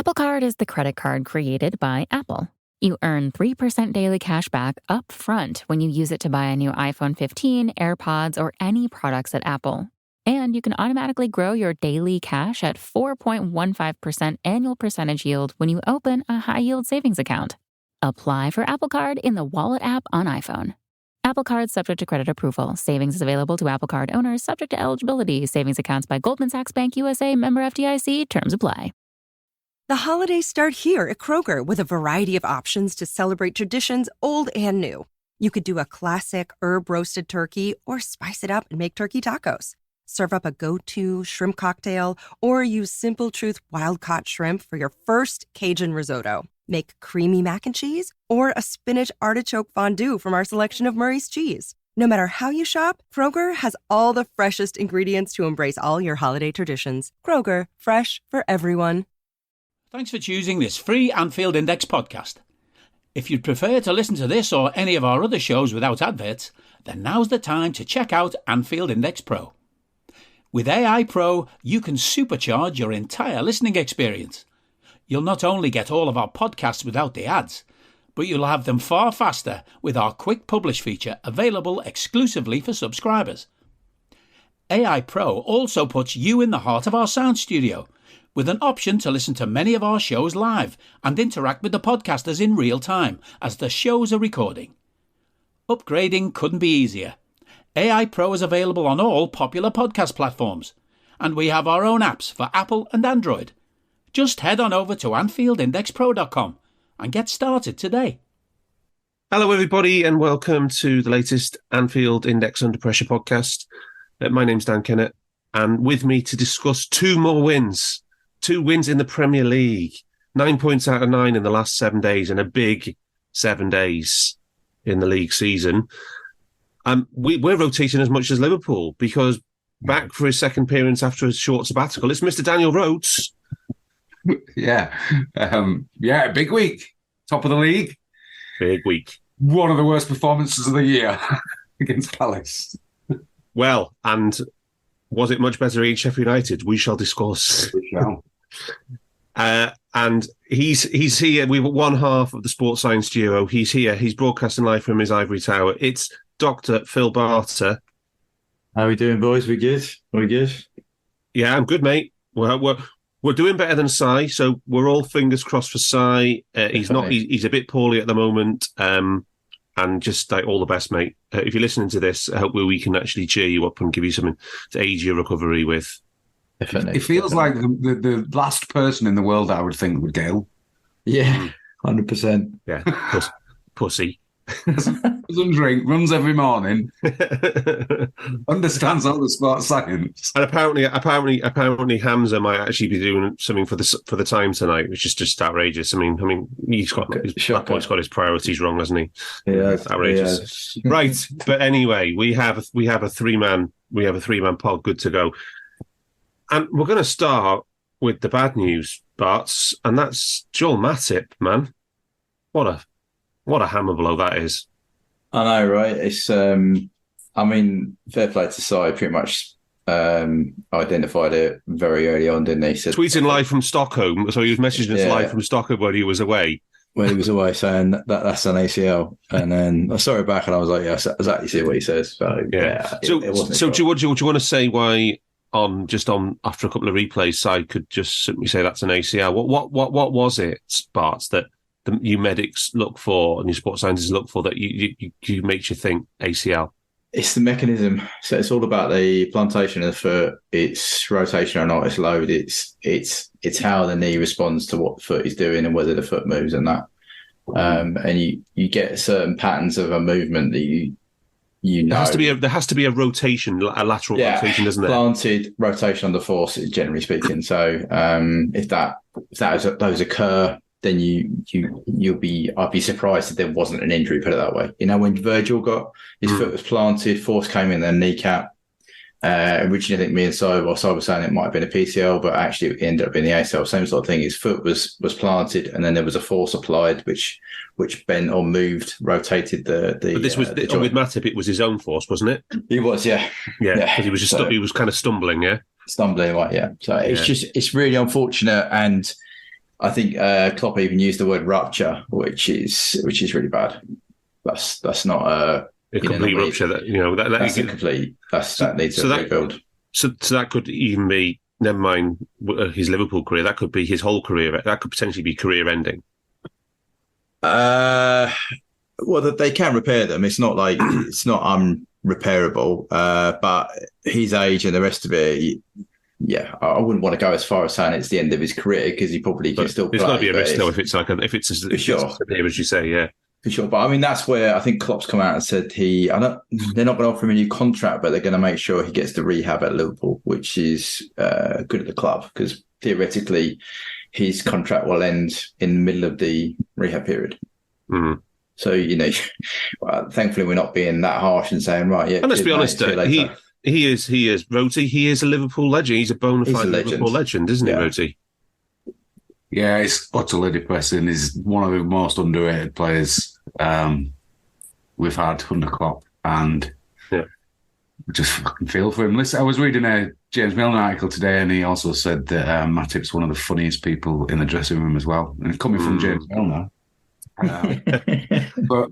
Apple Card is the credit card created by Apple. You earn 3% daily cash back up front when you use it to buy a new iPhone 15, AirPods, or any products at Apple. And you can automatically grow your daily cash at 4.15% annual percentage yield when you open a high-yield savings account. Apply for Apple Card in the Wallet app on iPhone. Apple Card subject to credit approval. Savings is available to Apple Card owners subject to eligibility. Savings accounts by Goldman Sachs Bank USA, member FDIC. Terms apply. The holidays start here at Kroger with a variety of options to celebrate traditions old and new. You could do a classic herb-roasted turkey or spice it up and make turkey tacos. Serve up a go-to shrimp cocktail or use Simple Truth wild-caught shrimp for your first Cajun risotto. Make creamy mac and cheese or a spinach artichoke fondue from our selection of Murray's cheese. No matter how you shop, Kroger has all the freshest ingredients to embrace all your holiday traditions. Kroger, fresh for everyone. Thanks for choosing this free Anfield Index podcast. If you'd prefer to listen to this or any of our other shows without adverts, then now's the time to check out Anfield Index Pro. With AI Pro, you can supercharge your entire listening experience. You'll not only get all of our podcasts without the ads, but you'll have them far faster with our quick publish feature available exclusively for subscribers. AI Pro also puts you in the heart of our sound studio, with an option to listen to many of our shows live and interact with the podcasters in real time as the shows are recording. Upgrading couldn't be easier. AI Pro is available on all popular podcast platforms, and we have our own apps for Apple and Android. Just head on over to AnfieldIndexPro.com and get started today. Hello, everybody, and welcome to the latest Anfield Index Under Pressure podcast. My name's Dan Kennett, and with me to discuss two more wins. 2 wins in the Premier League, 9 points out of 9 in the last 7 days, and a big 7 days in the league season. We're rotating as much as Liverpool because back for his second appearance after a short sabbatical, it's Mr. Daniel Rhodes. Yeah, big week. Top of the league. Big week. One of the worst performances of the year against Palace. Well, and was it much better against Sheffield United? We shall discuss. We shall. And he's here. We've one half of the sports science duo. He's here. He's broadcasting live from his ivory tower. It's Dr. Phil Barter. How are we doing, boys? We good? We good? Yeah, I'm good, mate. We're doing better than Si, so we're all fingers crossed for Si. He's not. He's a bit poorly at the moment. And just like all the best, mate. If you're listening to this, I hope we can actually cheer you up and give you something to aid your recovery with. It feels like the last person in the world I would think would get ill. Yeah, 100%. Yeah, pussy. Doesn't drink, runs every morning, understands all the sports science. And apparently Hamza might actually be doing something for the time tonight, which is just outrageous. I mean, he's got his priorities wrong, hasn't he? Yeah, it's outrageous. Yeah. Right, but anyway, we have a three-man pod good to go. And we're going to start with the bad news, Barts, and that's Joel Matip, man. What a hammer blow that is. I know, right? It's, fair play to Si, pretty much identified it very early on, didn't he? Said, tweeting live from Stockholm, so he was messaging us live from Stockholm when he was away. When he was away, saying that's an ACL. And then I saw it back and I was like, yeah, I exactly see what he says. So, yeah. So do you want to say why after a couple of replays, Si could just simply say that's an ACL? What was it, Barts, that you medics look for and your sports scientists look for that you makes you think ACL? It's the mechanism. So it's all about the plantation of the foot. It's rotation or not. It's load. It's how the knee responds to what the foot is doing and whether the foot moves and that. And you get certain patterns of a movement that you know. There has to be a rotation, a lateral rotation, doesn't there? Planted rotation under force, generally speaking. So if those occur, then I'd be surprised if there wasn't an injury, put it that way. You know, when Virgil got his foot was planted, force came in their kneecap. Originally, I think me and Si were saying it might have been a PCL, but actually it ended up being the ACL. Same sort of thing. His foot was planted, and then there was a force applied, which bent or moved, rotated the. But this was with Matip. It was his own force, wasn't it? He was, yeah. Because he was he was kind of stumbling, yeah. Stumbling, right? Yeah. So it's really unfortunate, and I think Klopp even used the word rupture, which is really bad. That's not a complete rupture. That that's a complete. That needs a rebuild. So that could even be, never mind his Liverpool career. That could be his whole career. That could potentially be career ending. Well, they can repair them. It's not like it's not unrepairable. But his age and the rest of it. Yeah, I wouldn't want to go as far as saying it's the end of his career because he probably can still play. It's got to be a risk though if it's as you say, yeah. For sure. But I mean, that's where I think Klopp's come out and said they're not going to offer him a new contract, but they're going to make sure he gets the rehab at Liverpool, which is good at the club because theoretically his contract will end in the middle of the rehab period. Mm. So, thankfully we're not being that harsh and saying, right, yeah. And let's be honest, he is Rhodesy. He is a Liverpool legend. He's a bona fide Liverpool legend, isn't he, Rhodesy? Yeah, it's utterly depressing. He's one of the most underrated players we've had under Klopp, and I just fucking feel for him. Listen, I was reading a James Milner article today, and he also said that Matip's one of the funniest people in the dressing room as well. And coming from James Milner, but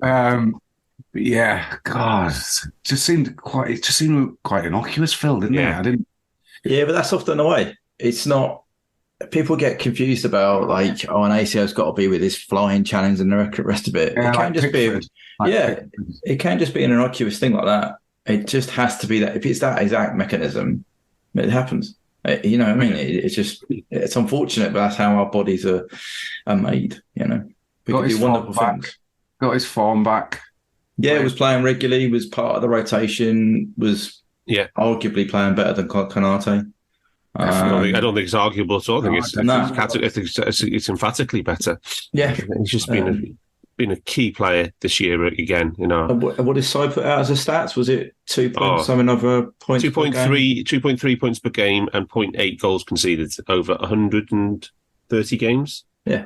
yeah, God, it just seemed quite innocuous, Phil, didn't it? Yeah, but that's often the way. It's not. People get confused about an ACL's got to be with this flying challenge and the rest of it. Yeah, it can't just be. It can't just be an innocuous thing like that. It just has to be that. If it's that exact mechanism, it happens. You know what I mean? It's unfortunate, but that's how our bodies are made. We can do wonderful things. Got his form back. Yeah, was playing regularly. Was part of the rotation. Was arguably playing better than Konate. I don't think it's arguable at all. I think it's emphatically better. Yeah, he's just been a key player this year again. What did Si put out as a stats? Was it 2 points? Some another points. 2.3 points per game and 0.8 goals conceded over 130 games. Yeah,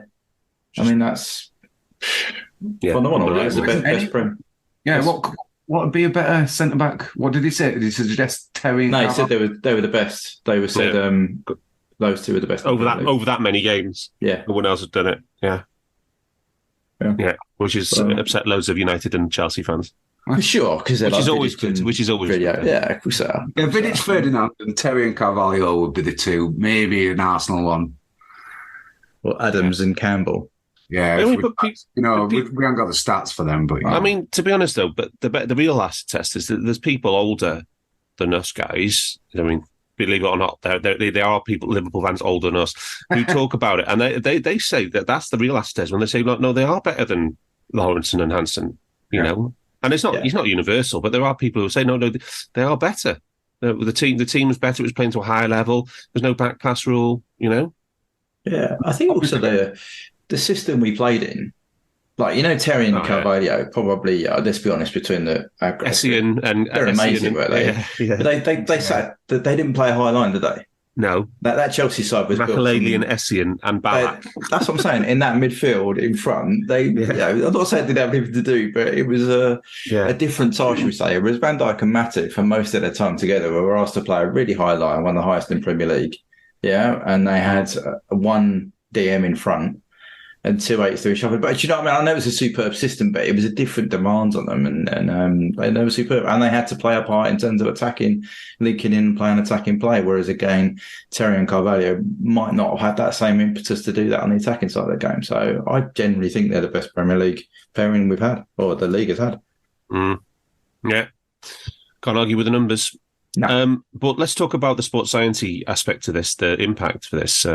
I mean that's phenomenal. Right? It's the best prem. Yeah, what would be a better centre back? What did he say? Did he suggest Terry? No, he said they were the best. They said those two were the best over that many games. Yeah, no one else had done it. Yeah, which has upset loads of United and Chelsea fans. For sure, because which is always good. Yeah, of course. Yeah, Vidic Ferdinand and Terry and Carvalho would be the two. Maybe an Arsenal one. Well, Adams and Campbell. Yeah, we haven't got the stats for them, but I mean, to be honest though, but the real acid test is that there's people older than us guys. I mean, believe it or not, there are people, Liverpool fans older than us, who talk about it, and they say that that's the real acid test when they say no, they are better than Lawrenson and Hansen, and it's not universal, but there are people who say no, they are better. The team was better. It was playing to a higher level. There's no back pass rule, Yeah, I think also the system we played in, Terry and Carvalho, probably, let's be honest, between the Essien and they're amazing, weren't they? Yeah. But they said that they didn't play a high line, did they? No. That Chelsea side was Makelele and Essien and Ballack. That's what I'm saying. In that midfield in front, I'm not saying they didn't have anything to do, but it was a different tie, should we say. Whereas Van Dijk and Matip, for most of their time together, were asked to play a really high line, one of the highest in Premier League. Yeah, and they had one DM in front and 2 8s through shuffle. But you know what I mean? I know it was a superb system, but it was a different demands on them, and they were superb. And they had to play up high in terms of attacking, linking in and playing attacking play. Whereas again, Terry and Carvalho might not have had that same impetus to do that on the attacking side of the game. So I generally think they're the best Premier League pairing we've had, or the league has had. Yeah, can't argue with the numbers. No. But let's talk about the sports sciencey aspect to this, the impact for this.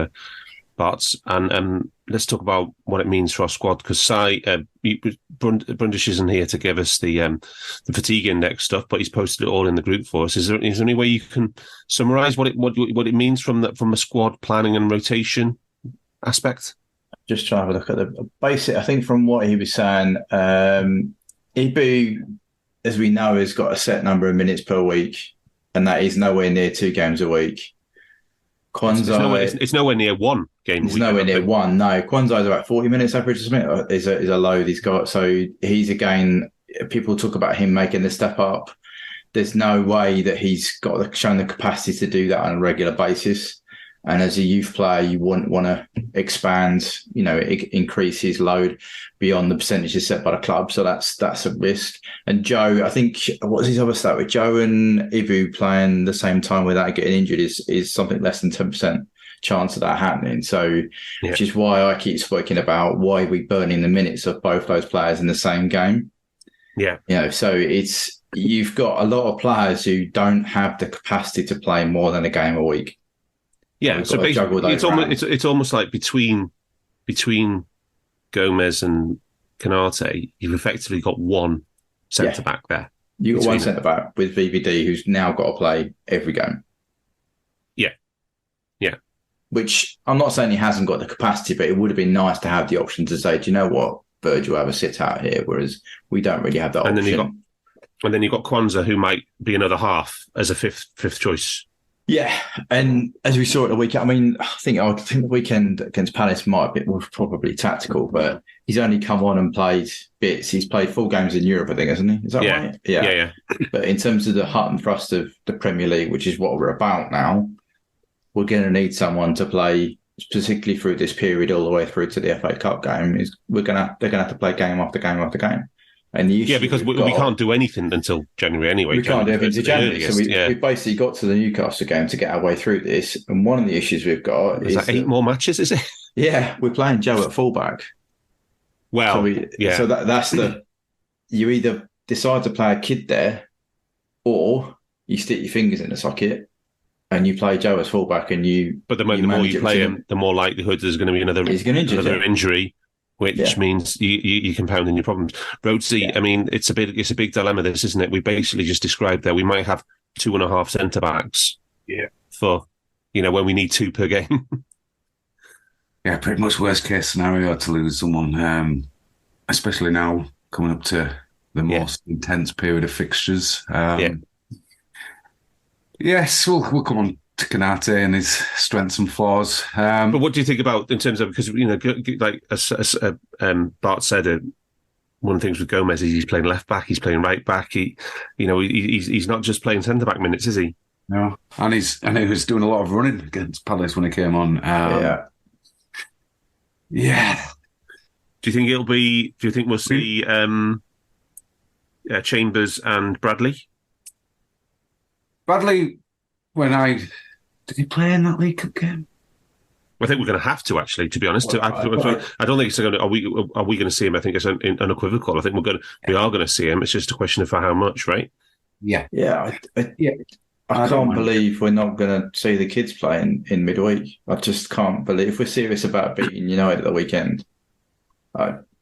Barts, and let's talk about what it means for our squad, because Brundish isn't here to give us the fatigue index stuff, but he's posted it all in the group for us. Is there any way you can summarise what it means from a squad planning and rotation aspect? Just trying to look at the basic. I think from what he was saying, Ibu, as we know, has got a set number of minutes per week, and that is nowhere near 2 games a week. Kwanzaa, it's nowhere near 1 game. It's nowhere near 1. No, Kwanzaa is about 40 minutes average is a load he's got. So he's again. People talk about him making the step up. There's no way that he's shown the capacity to do that on a regular basis. And as a youth player, you wouldn't want to expand, increase his load beyond the percentages set by the club. So that's a risk. And Joe, I think, what's his other stat with Joe and Ibu playing the same time without getting injured is something less than 10% chance of that happening. So, which is why I keep speaking about why we're burning the minutes of both those players in the same game. Yeah. So you've got a lot of players who don't have the capacity to play more than a game a week. Yeah, so basically, it's almost like between Gomez and Konate, you've effectively got one centre back there. You've got one centre back with VVD who's now got to play every game. Yeah. Which I'm not saying he hasn't got the capacity, but it would have been nice to have the option to say, do you know what, Virgil have a sit out here, whereas we don't really have that option. And then you've got Kwanzaa, who might be another half as a fifth choice. Yeah, and as we saw at the weekend, I mean, I think the weekend against Palace was probably tactical, but he's only come on and played bits. He's played full games in Europe, I think, hasn't he? Is that right? Yeah. But in terms of the heart and thrust of the Premier League, which is what we're about now, we're going to need someone to play, particularly through this period all the way through to the FA Cup game. They're going to have to play game after game after game. And because we can't do anything until January anyway. We can't do anything until January. So we basically got to the Newcastle game to get our way through this. And one of the issues we've got is that 8 more matches, is it? Yeah, we're playing Joe at fullback. Well, so that's you either decide to play a kid there, or you stick your fingers in the socket and you play Joe as fullback. But the more you play him, the more likelihood there's going to be another injury. Which means you compounding your problems. Rhodesy, I mean, it's a big dilemma, this, isn't it? We basically just described there. We might have 2.5 centre backs. Yeah. For, when we need 2 per game. Yeah, pretty much worst case scenario to lose someone, especially now coming up to the most intense period of fixtures. Yes, we'll come on to Konate and his strengths and flaws. But what do you think about in terms of, because like as Bart said, one of the things with Gomez is he's playing left back, he's playing right back. He's not just playing centre back minutes, is he? No, and he was doing a lot of running against Palace when he came on. Yeah. Do you think we'll see Chambers and Bradley? Bradley, did he play in that League Cup game? I think we're going to have to, actually, to be honest. I don't think it's going to. Are we going to see him? I think it's unequivocal. I think we are going to see him. It's just a question of for how much, right? Yeah. I can't believe we're not going to see the kids playing in midweek. I just can't believe, if we're serious about beating United at the weekend,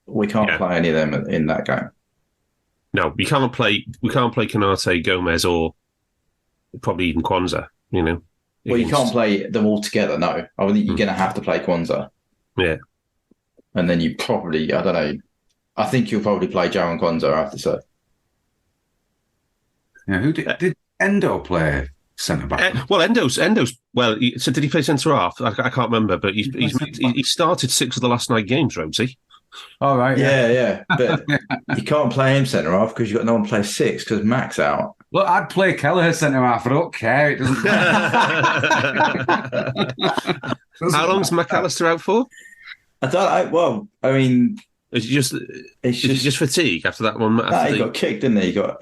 we can't play any of them in that game. No, we can't play Konate, Gomez, or probably even Kwanzaa. Well, you can't play them all together, no. I think you're going to have to play Kwanzaa. Yeah. And then you probably, I don't know, I think you'll probably play Joe and Kwanzaa, I have to say. Yeah, who did Endo play centre-back? Endo's, so did he play centre-half? I can't remember, but he started 6 of the last 9 games, Rhodesy. All right. Yeah. But you can't play him centre-half because you've got no one to play 6 because Mac's out. Well, I'd play Kelleher centre-half. I don't care. It doesn't How long's McAllister out for? I don't. Well, I mean, it's just fatigue after that one. He got kicked, didn't he? He got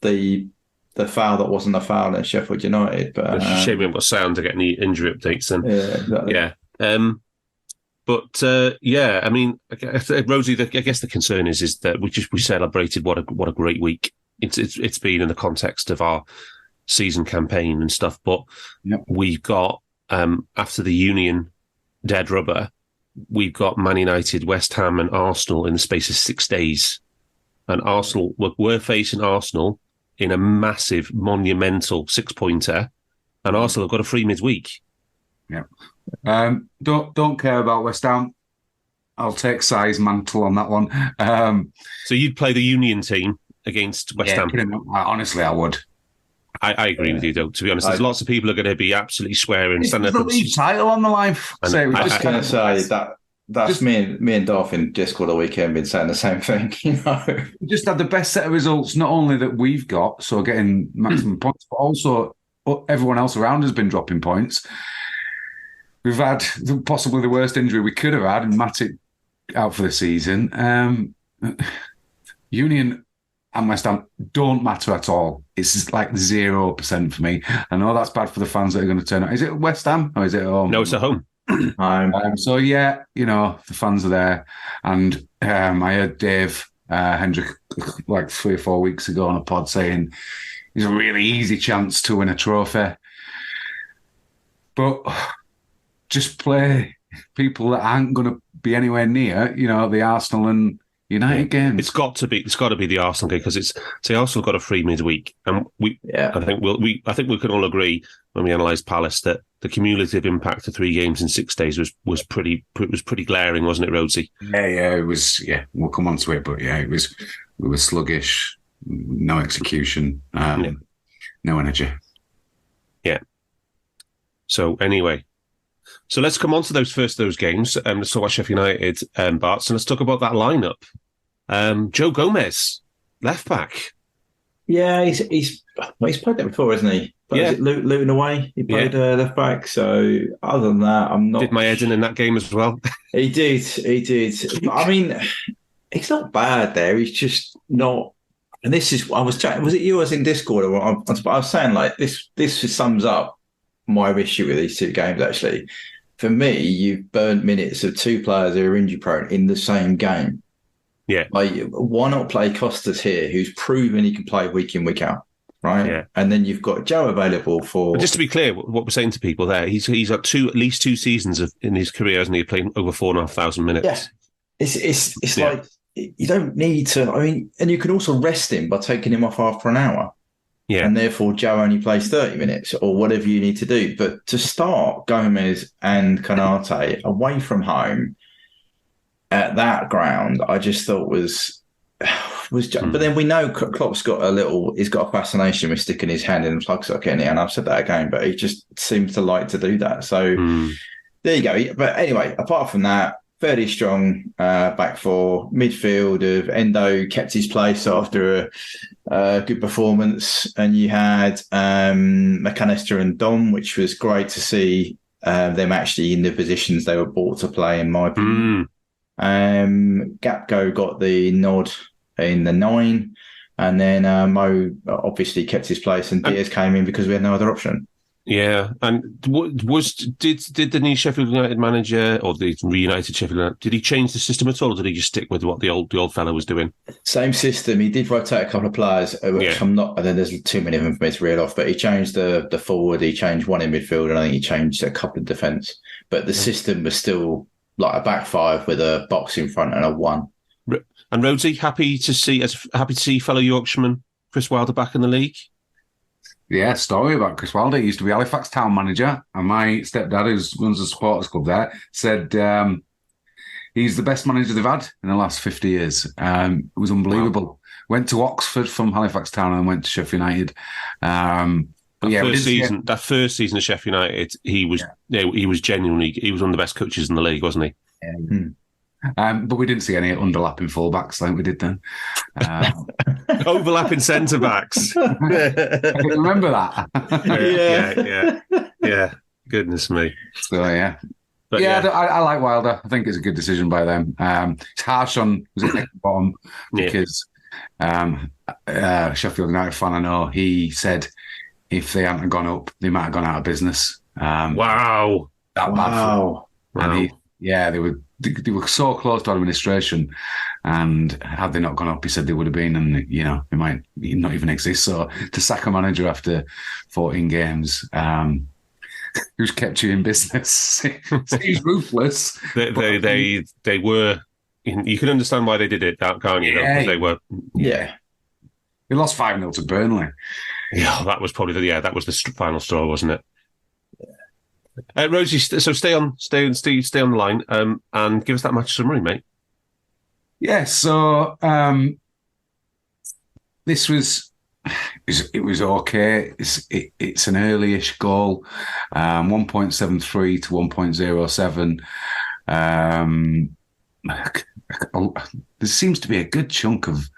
the foul that wasn't a foul in Sheffield United. But it's a shame we haven't got sound to get any injury updates then. Yeah, exactly. Yeah. I mean, Rosie, I guess the concern is that we celebrated what a great week it's been in the context of our season campaign and stuff. But we've got after the Union dead rubber, we've got Man United, West Ham, and Arsenal in the space of 6 days. And Arsenal, we're facing Arsenal in a massive, monumental 6-pointer, and Arsenal have got a free midweek. Yeah. Don't care about West Ham. I'll take size mantle on that one. So you'd play the Union team against West Ham? Honestly, I would. I agree with you, though. To be honest, there's lots of people who are going to be absolutely swearing. It's the league title on the line. I'm just going to say that's me and Darth in Discord all weekend been saying the same thing. We just had the best set of results, not only that we've got, so getting maximum points, but also everyone else around has been dropping points. we've had possibly the worst injury we could have had, and Matip out for the season. Union and West Ham don't matter at all. It's like 0% for me. I know that's bad for the fans that are going to turn out. Is it West Ham or is it at home? No, it's at home. So yeah, the fans are there, and I heard Dave Hendrick like 3 or 4 weeks ago on a pod saying it's a really easy chance to win a trophy, but just play people that aren't going to be anywhere near, the Arsenal and United games. It's got to be the Arsenal game, because Arsenal got a free midweek, and I think we can all agree when we analysed Palace that the cumulative impact of 3 games in 6 days was pretty glaring, wasn't it, Rhodesy? Yeah, it was. Yeah, we'll come on to it, but yeah, it was. We were sluggish, no execution, no energy. Yeah. So anyway. So let's come on to those games. Let's talk about Sheffield United and Barts, and let's talk about that lineup. Joe Gomez, left back. Yeah, he's played that before, hasn't he? But is it Luton away? He played left back. So other than that, I'm not. Did my head in that game as well? He did. I mean, it's not bad there. He's just not. And this is, I was chatting. Was it you? I was in Discord. Or I was saying like this. This sums up my issue with these 2 games. Actually, for me, you've burned minutes of 2 players who are injury prone in the same game. Yeah. Like, why not play Costas here, who's proven he can play week in, week out, right? Yeah. And then you've got Joe available for. But just to be clear, what we're saying to people there, he's got at least 2 seasons in his career, hasn't he? Playing over 4,500 minutes. Yeah. It's like you don't need to. I mean, and you can also rest him by taking him off after an hour. Yeah. And therefore, Joe only plays 30 minutes or whatever you need to do. But to start Gomez and Konate away from home at that ground, I just thought was. But then we know Klopp's he's got a fascination with sticking his hand in the plug socket, and I've said that again, but he just seems to like to do that. So there you go. But anyway, apart from that, fairly strong back 4. Midfield of Endo kept his place after a good performance, and you had McAllister and Dom, which was great to see them actually in the positions they were brought to play, in my opinion. Gakpo got the nod in the 9, and then Mo obviously kept his place, and Diaz came in because we had no other option. Yeah, and did the new Sheffield United manager, or the reunited Sheffield United, did he change the system at all, or did he just stick with what the old fella was doing? Same system. He did rotate a couple of players, which I'm not. Then there's too many of them for me to reel off. But he changed the forward. He changed one in midfield, and I think he changed a couple of defence. But the system was still like a back 5 with a box in front and a 1. And Rhodesy, happy to see fellow Yorkshireman Chris Wilder back in the league. Yeah, story about Chris Wilder. He used to be Halifax town manager, and my stepdad, who runs a supporters club there, said he's the best manager they've had in the last 50 years. It was unbelievable. Wow. Went to Oxford from Halifax town and went to Sheffield United. That first season of Sheffield United, he was genuinely, he was one of the best coaches in the league, wasn't he? Yeah. But we didn't see any underlapping fullbacks like we did then. Overlapping centre backs. I can remember that. Yeah. Goodness me. So yeah. But I like Wilder. I think it's a good decision by them. It's harsh on bottom because Sheffield United fan, I know, he said if they hadn't gone up, they might have gone out of business. Wow. That bad. And they were so close to administration, and had they not gone up, he said they would have been, and they might not even exist. So to sack a manager after 14 games, who's kept you in business? He's ruthless. They were. You can understand why they did it, can't you? Because they were. Yeah. They lost 5-0 to Burnley. Yeah, that was probably the final straw, wasn't it? Rhodesy, so stay on the line, and give us that match summary, mate. Yeah, so this was okay. It's an early-ish goal, 1.73 to 1.07. There seems to be a good chunk of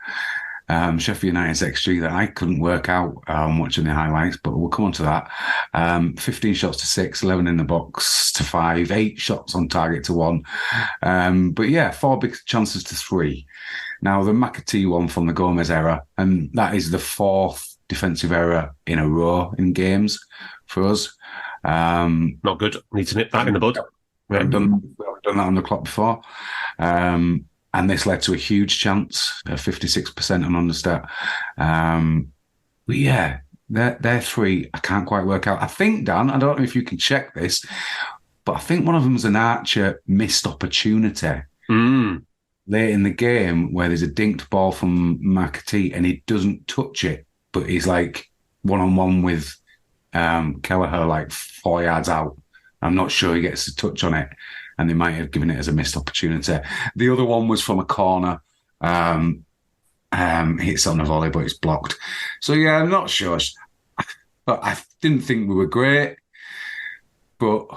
Sheffield United's XG that I couldn't work out watching the highlights, but we'll come on to that. 15 shots to 6, 11 in the box to 5, 8 shots on target to 1. But yeah, 4 big chances to 3. Now, the McAtee one from the Gomez error, and that is the 4th defensive error in a row in games for us. Not good. Need to nip that in the bud. We haven't done that on the clock before. And this led to a huge chance, 56% on understat. But yeah, they're 3. I can't quite work out. I think, Dan, I don't know if you can check this, but I think one of them was an Archer missed opportunity late in the game where there's a dinked ball from McAtee and he doesn't touch it, but he's like one-on-one with Kelleher like 4 yards out. I'm not sure he gets a touch on it, and they might have given it as a missed opportunity. The other one was from a corner. Hits on a volley, but it's blocked. So yeah, I'm not sure. But I didn't think we were great. But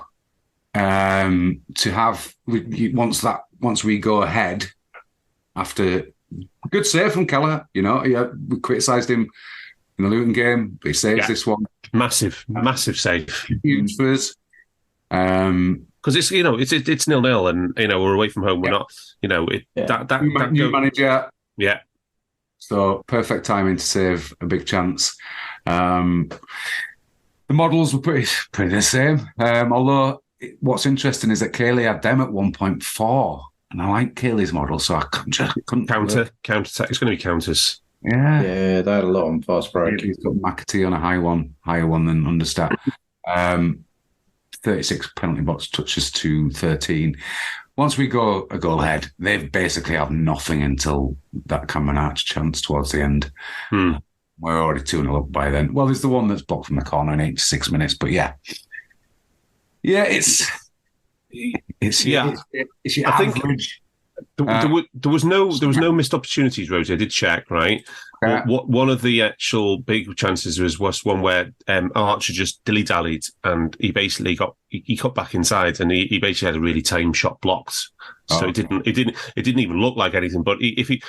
to have once we go ahead after good save from Kelleher, we criticised him in the Luton game, but he saves this one. Massive save. Huge for us. Because it's 0-0 and we're away from home. We're not new manager. Yeah. So perfect timing to save a big chance. The models were pretty the same. Although what's interesting is that Cayley had them at 1.4, and I like Cayley's model, so I couldn't counter attack. It's going to be counters. Yeah, they had a lot on fast break. He's got McAtee on a higher one than understat. 36 penalty box touches to 13. Once we go a goal ahead, they basically have nothing until that Cameron Arch chance towards the end. We're already 2-0 up by then. Well, there's the one that's blocked from the corner in 86 minutes, but yeah, it's your average. There was no missed opportunities, Rosie. I did check, right? Yeah. One of the actual big chances was one where Archer just dilly-dallied and he basically he cut back inside and he basically had a really tame shot blocked. So it didn't even look like anything. But if he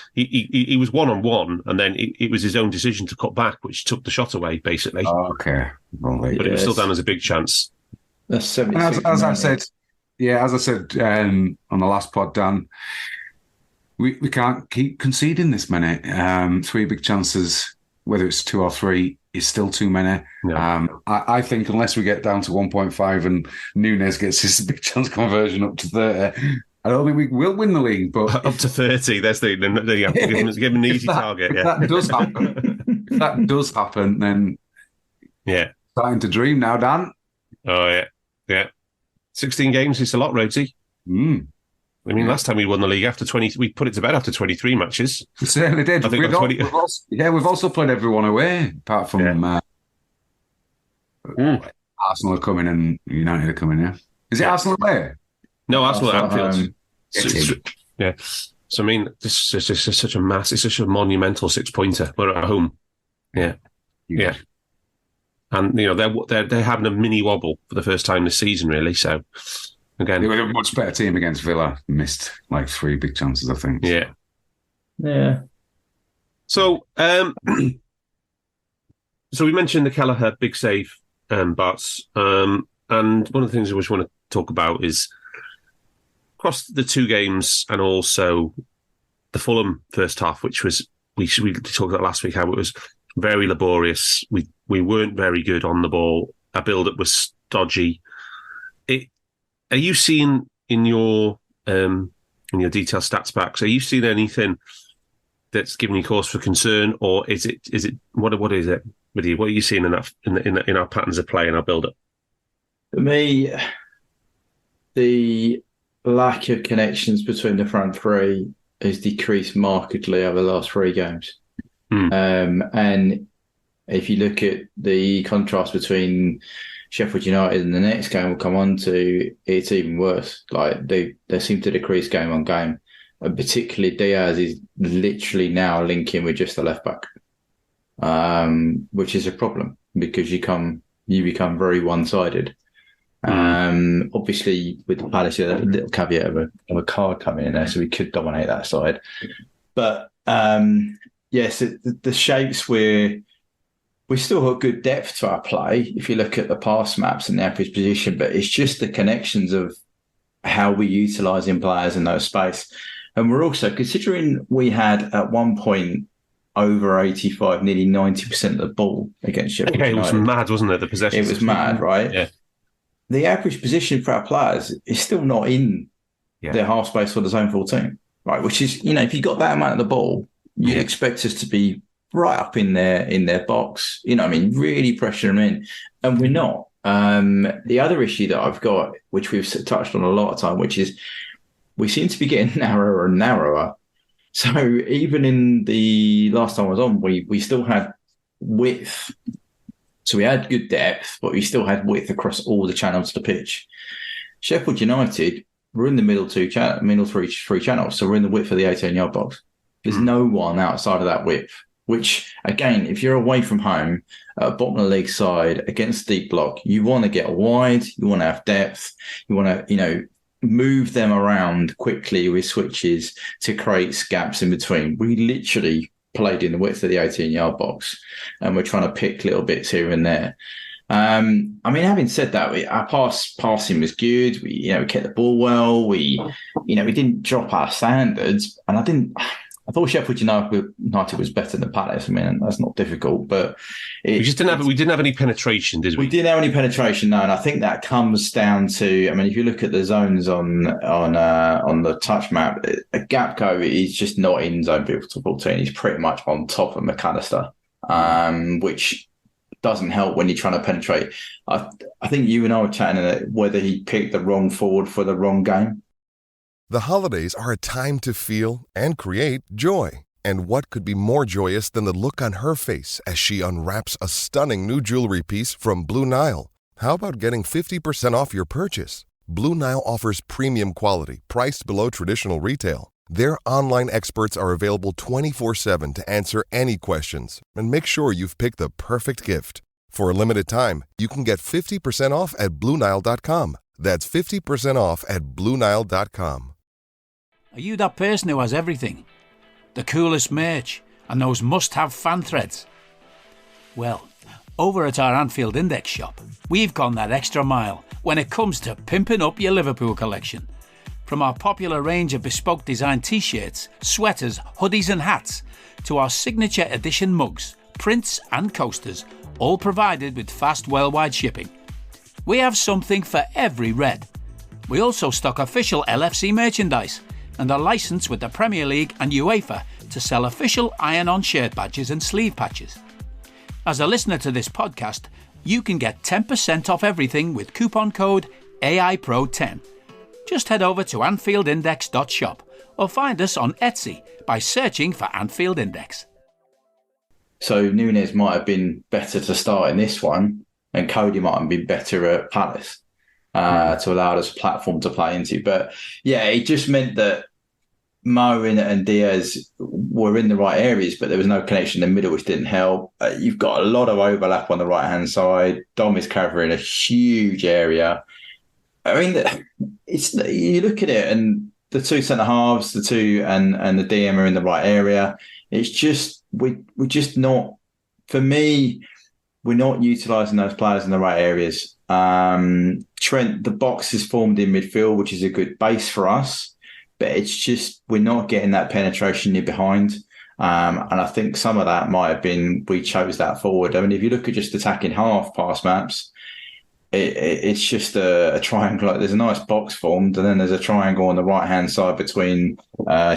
was 1-on-1 and then it was his own decision to cut back, which took the shot away basically. Okay, but it was still down as a big chance. That's 76. As I said on the last pod, Dan, we can't keep conceding this many. 3 big chances, whether it's 2 or 3, is still too many. No. I think unless we get down to 1.5 and Nunez gets his big chance conversion up to 30, I don't think we will win the league. But up to 30, that's the you have to give him an easy target. If that does happen, then starting to dream now, Dan. Oh yeah. 16 games is a lot, Rhodesy. I mean, last time we won the league after 20, we put it to bed after 23 matches. We certainly did. I think we've also played everyone away, apart from Arsenal are coming and United are coming. Yeah, is it Arsenal away? No, Arsenal at Anfield. So I mean, this is just such a mass. It's such a monumental 6-pointer. We're at home. Yeah. And they're having a mini wobble for the first time this season, really. So again, they were a much better team against Villa. Missed like 3 big chances, I think. Yeah. So, so we mentioned the Kelleher big save, Barts, and one of the things I just want to talk about is across the 2 games and also the Fulham first half, which was we talked about last week how it was very laborious. We weren't very good on the ball. Our build-up was dodgy. Are you seeing in your detailed stats packs? Are you seeing anything that's giving you cause for concern, or is it what is it with you? What are you seeing in our patterns of play and our build-up? For me, the lack of connections between the front 3 has decreased markedly over the last 3 games. And if you look at the contrast between Sheffield United and the next game we'll come on to, it's even worse. Like they seem to decrease game on game. And particularly Diaz is literally now linking with just the left back, which is a problem because you become very one-sided. Obviously, with the Palace, a little caveat of a card coming in there, so we could dominate that side. But yes, the shapes we still got good depth to our play if you look at the pass maps and the average position, but it's just the connections of how we're utilising players in those space. And we're also, considering we had at one point over 85, nearly 90% of the ball against Sheffield United. It was mad, wasn't it? The possession. It was mad, right? Yeah. The average position for our players is still not in their half space for the zone 14, right? Which is, if you got that amount of the ball, you'd expect us to be right up in their box, really pressuring them in. And we're not. The other issue that I've got, which we've touched on a lot of time, which is we seem to be getting narrower and narrower. So even in the last time I was on, we still had width. So we had good depth, but we still had width across all the channels of the pitch. Sheffield United, we're in the middle three channels. So we're in the width of the 18-yard box. There's no one outside of that width, which, again, if you're away from home, bottom of the league side, against deep block, you want to get wide, you want to have depth, you want to, move them around quickly with switches to create gaps in between. We literally played in the width of the 18-yard box, and we're trying to pick little bits here and there. Having said that, our passing was good. We kept the ball well. We didn't drop our standards, and I thought Sheffield United was better than Palace. That's not difficult, but we didn't have any penetration, did we? We didn't have any penetration, no. And I think that comes down to, if you look at the zones on the touch map, Gakpo is just not in zone 14. He's pretty much on top of McAllister, which doesn't help when you're trying to penetrate. I think you and I were chatting whether he picked the wrong forward for the wrong game. The holidays are a time to feel and create joy. And what could be more joyous than the look on her face as she unwraps a stunning new jewelry piece from Blue Nile? How about getting 50% off your purchase? Blue Nile offers premium quality, priced below traditional retail. Their online experts are available 24/7 to answer any questions and make sure you've picked the perfect gift. For a limited time, you can get 50% off at BlueNile.com. That's 50% off at BlueNile.com. Are you that person who has everything? The coolest merch and those must-have fan threads? Well, over at our Anfield Index shop, we've gone that extra mile when it comes to pimping up your Liverpool collection. From our popular range of bespoke design t-shirts, sweaters, hoodies and hats, to our signature edition mugs, prints and coasters, all provided with fast worldwide shipping. We have something for every red. We also stock official LFC merchandise and are licensed with the Premier League and UEFA to sell official iron-on shirt badges and sleeve patches. As a listener to this podcast, you can get 10% off everything with coupon code AIPRO10. Just head over to AnfieldIndex.shop or find us on Etsy by searching for Anfield Index. So Nunez might have been better to start in this one, and Cody might have been better at Palace. To allow us a platform to play into. But yeah, it just meant that Mo and Diaz were in the right areas, but there was no connection in the middle, which didn't help. You've got a lot of overlap on the right-hand side. Dom is covering a huge area. You look at it, and the two centre-halves, the two and the DM are in the right area. It's just, we're just not, for me, we're not utilising those players in the right areas. Trent, the box is formed in midfield, which is a good base for us, but it's just we're not getting that penetration near behind. And I think some of that might have been we chose that forward. If you look at just attacking half pass maps, it's just a triangle. There's a nice box formed, and then there's a triangle on the right hand side between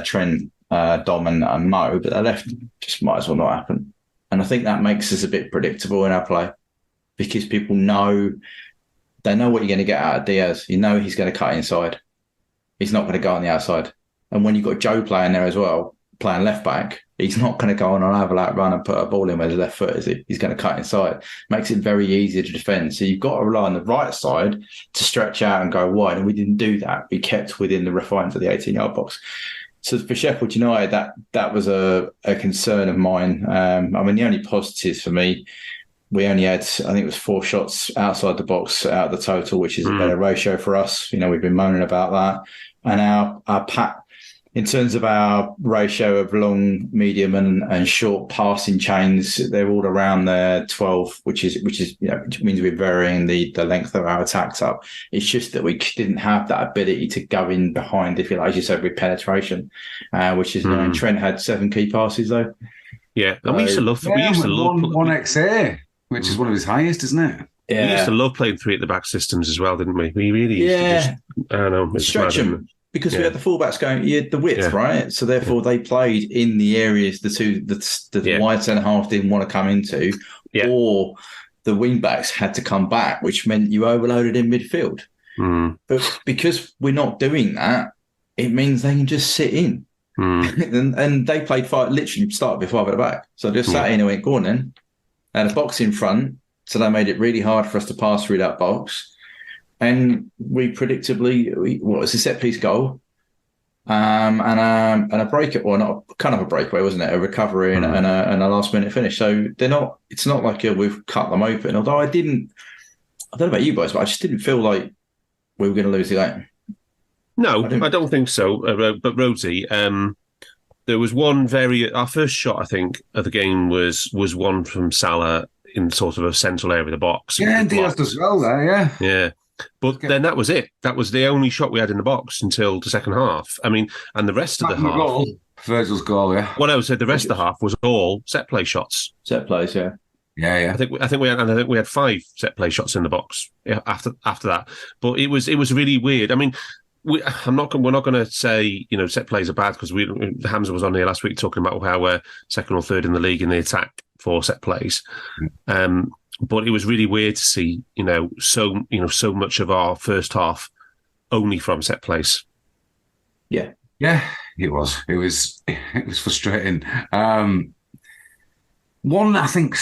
Trent, Dom, and Mo, but the left just might as well not happen. And I think that makes us a bit predictable in our play, because people they know what you're going to get out of Diaz. You know he's going to cut inside. He's not going to go on the outside. And when you've got Joe playing there as well, playing left back, he's not going to go on an overlap run and put a ball in with his left foot, is he? He's going to cut inside. Makes it very easy to defend. So you've got to rely on the right side to stretch out and go wide. And we didn't do that. We kept within the refines of the 18-yard box. So for Sheffield United, that was a concern of mine. The only positives for me, we only had, I think it was 4 shots outside the box out of the total, which is a better ratio for us. We've been moaning about that. And our in terms of our ratio of long, medium, and short passing chains, they're all around the 12, which means we're varying the length of our attacks up. It's just that we didn't have that ability to go in behind, if you like, as you said, with penetration, which is Trent had 7 key passes though. Yeah, and we used to love one XA, which is one of his highest, isn't it? Yeah. We used to love playing 3 at the back systems as well, didn't we? We really used to just, I don't know, it's stretch them. Because we had the fullbacks going, you had the width, right? So therefore, they played in the areas the wide centre half didn't want to come into, or the wing backs had to come back, which meant you overloaded in midfield. But because we're not doing that, it means they can just sit in, and they played literally started with 5 at the back. So just sat in and went, go on then. Had a box in front, so they made it really hard for us to pass through that box. And we predictably, what was a set piece goal, and a break, or not kind of a breakaway, wasn't it? A recovery and a last minute finish. So they're not. It's not like we've cut them open. Although I don't know about you guys, but I just didn't feel like we were going to lose the game. No, I don't think so. But Rhodesy, there was one our first shot, I think, of the game was one from Salah in sort of a central area of the box. Yeah, and Diaz as well there, yeah. Yeah. But then that was it. That was the only shot we had in the box until the second half. I mean, and the rest of the half... Virgil's goal, yeah. Well, I would say the rest of the half was all set play shots. Set plays, yeah. Yeah. I think we had 5 set play shots in the box after that. But it was really weird. I mean, we're not going to say set plays are bad, because Hamza was on here last week talking about how we're second or third in the league in the attack for set plays. But it was really weird to see so much of our first half only from set plays. Yeah, it was frustrating. One, I think,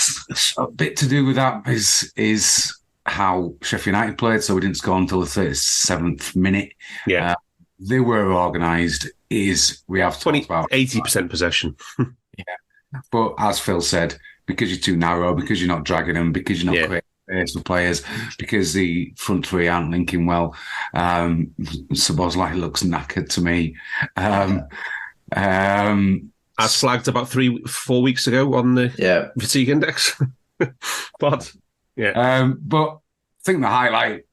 a bit to do with that is how Sheffield United played. So we didn't score until the 37th minute. Yeah, they were organised. We have talked about 80% possession. Yeah, but as Phil said, because you're too narrow, because you're not dragging them, because you're not creating space for players, because the front 3 aren't linking well. Szoboszlai looks knackered to me. As flagged about 3-4 weeks ago on the fatigue index. But but I think the highlight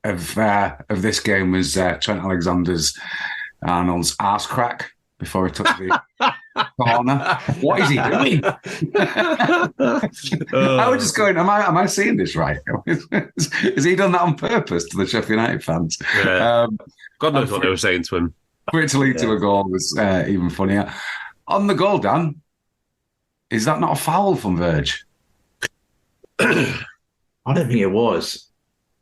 of this game was Trent Alexander-Arnold's arse crack before he took the corner. What is he doing? I was just going, am I seeing this right? Has he done that on purpose to the Sheffield United fans? Yeah. God knows what they were saying to him. For it to lead to a goal was even funnier. On the goal, Dan, is that not a foul from Verge? I don't think it was.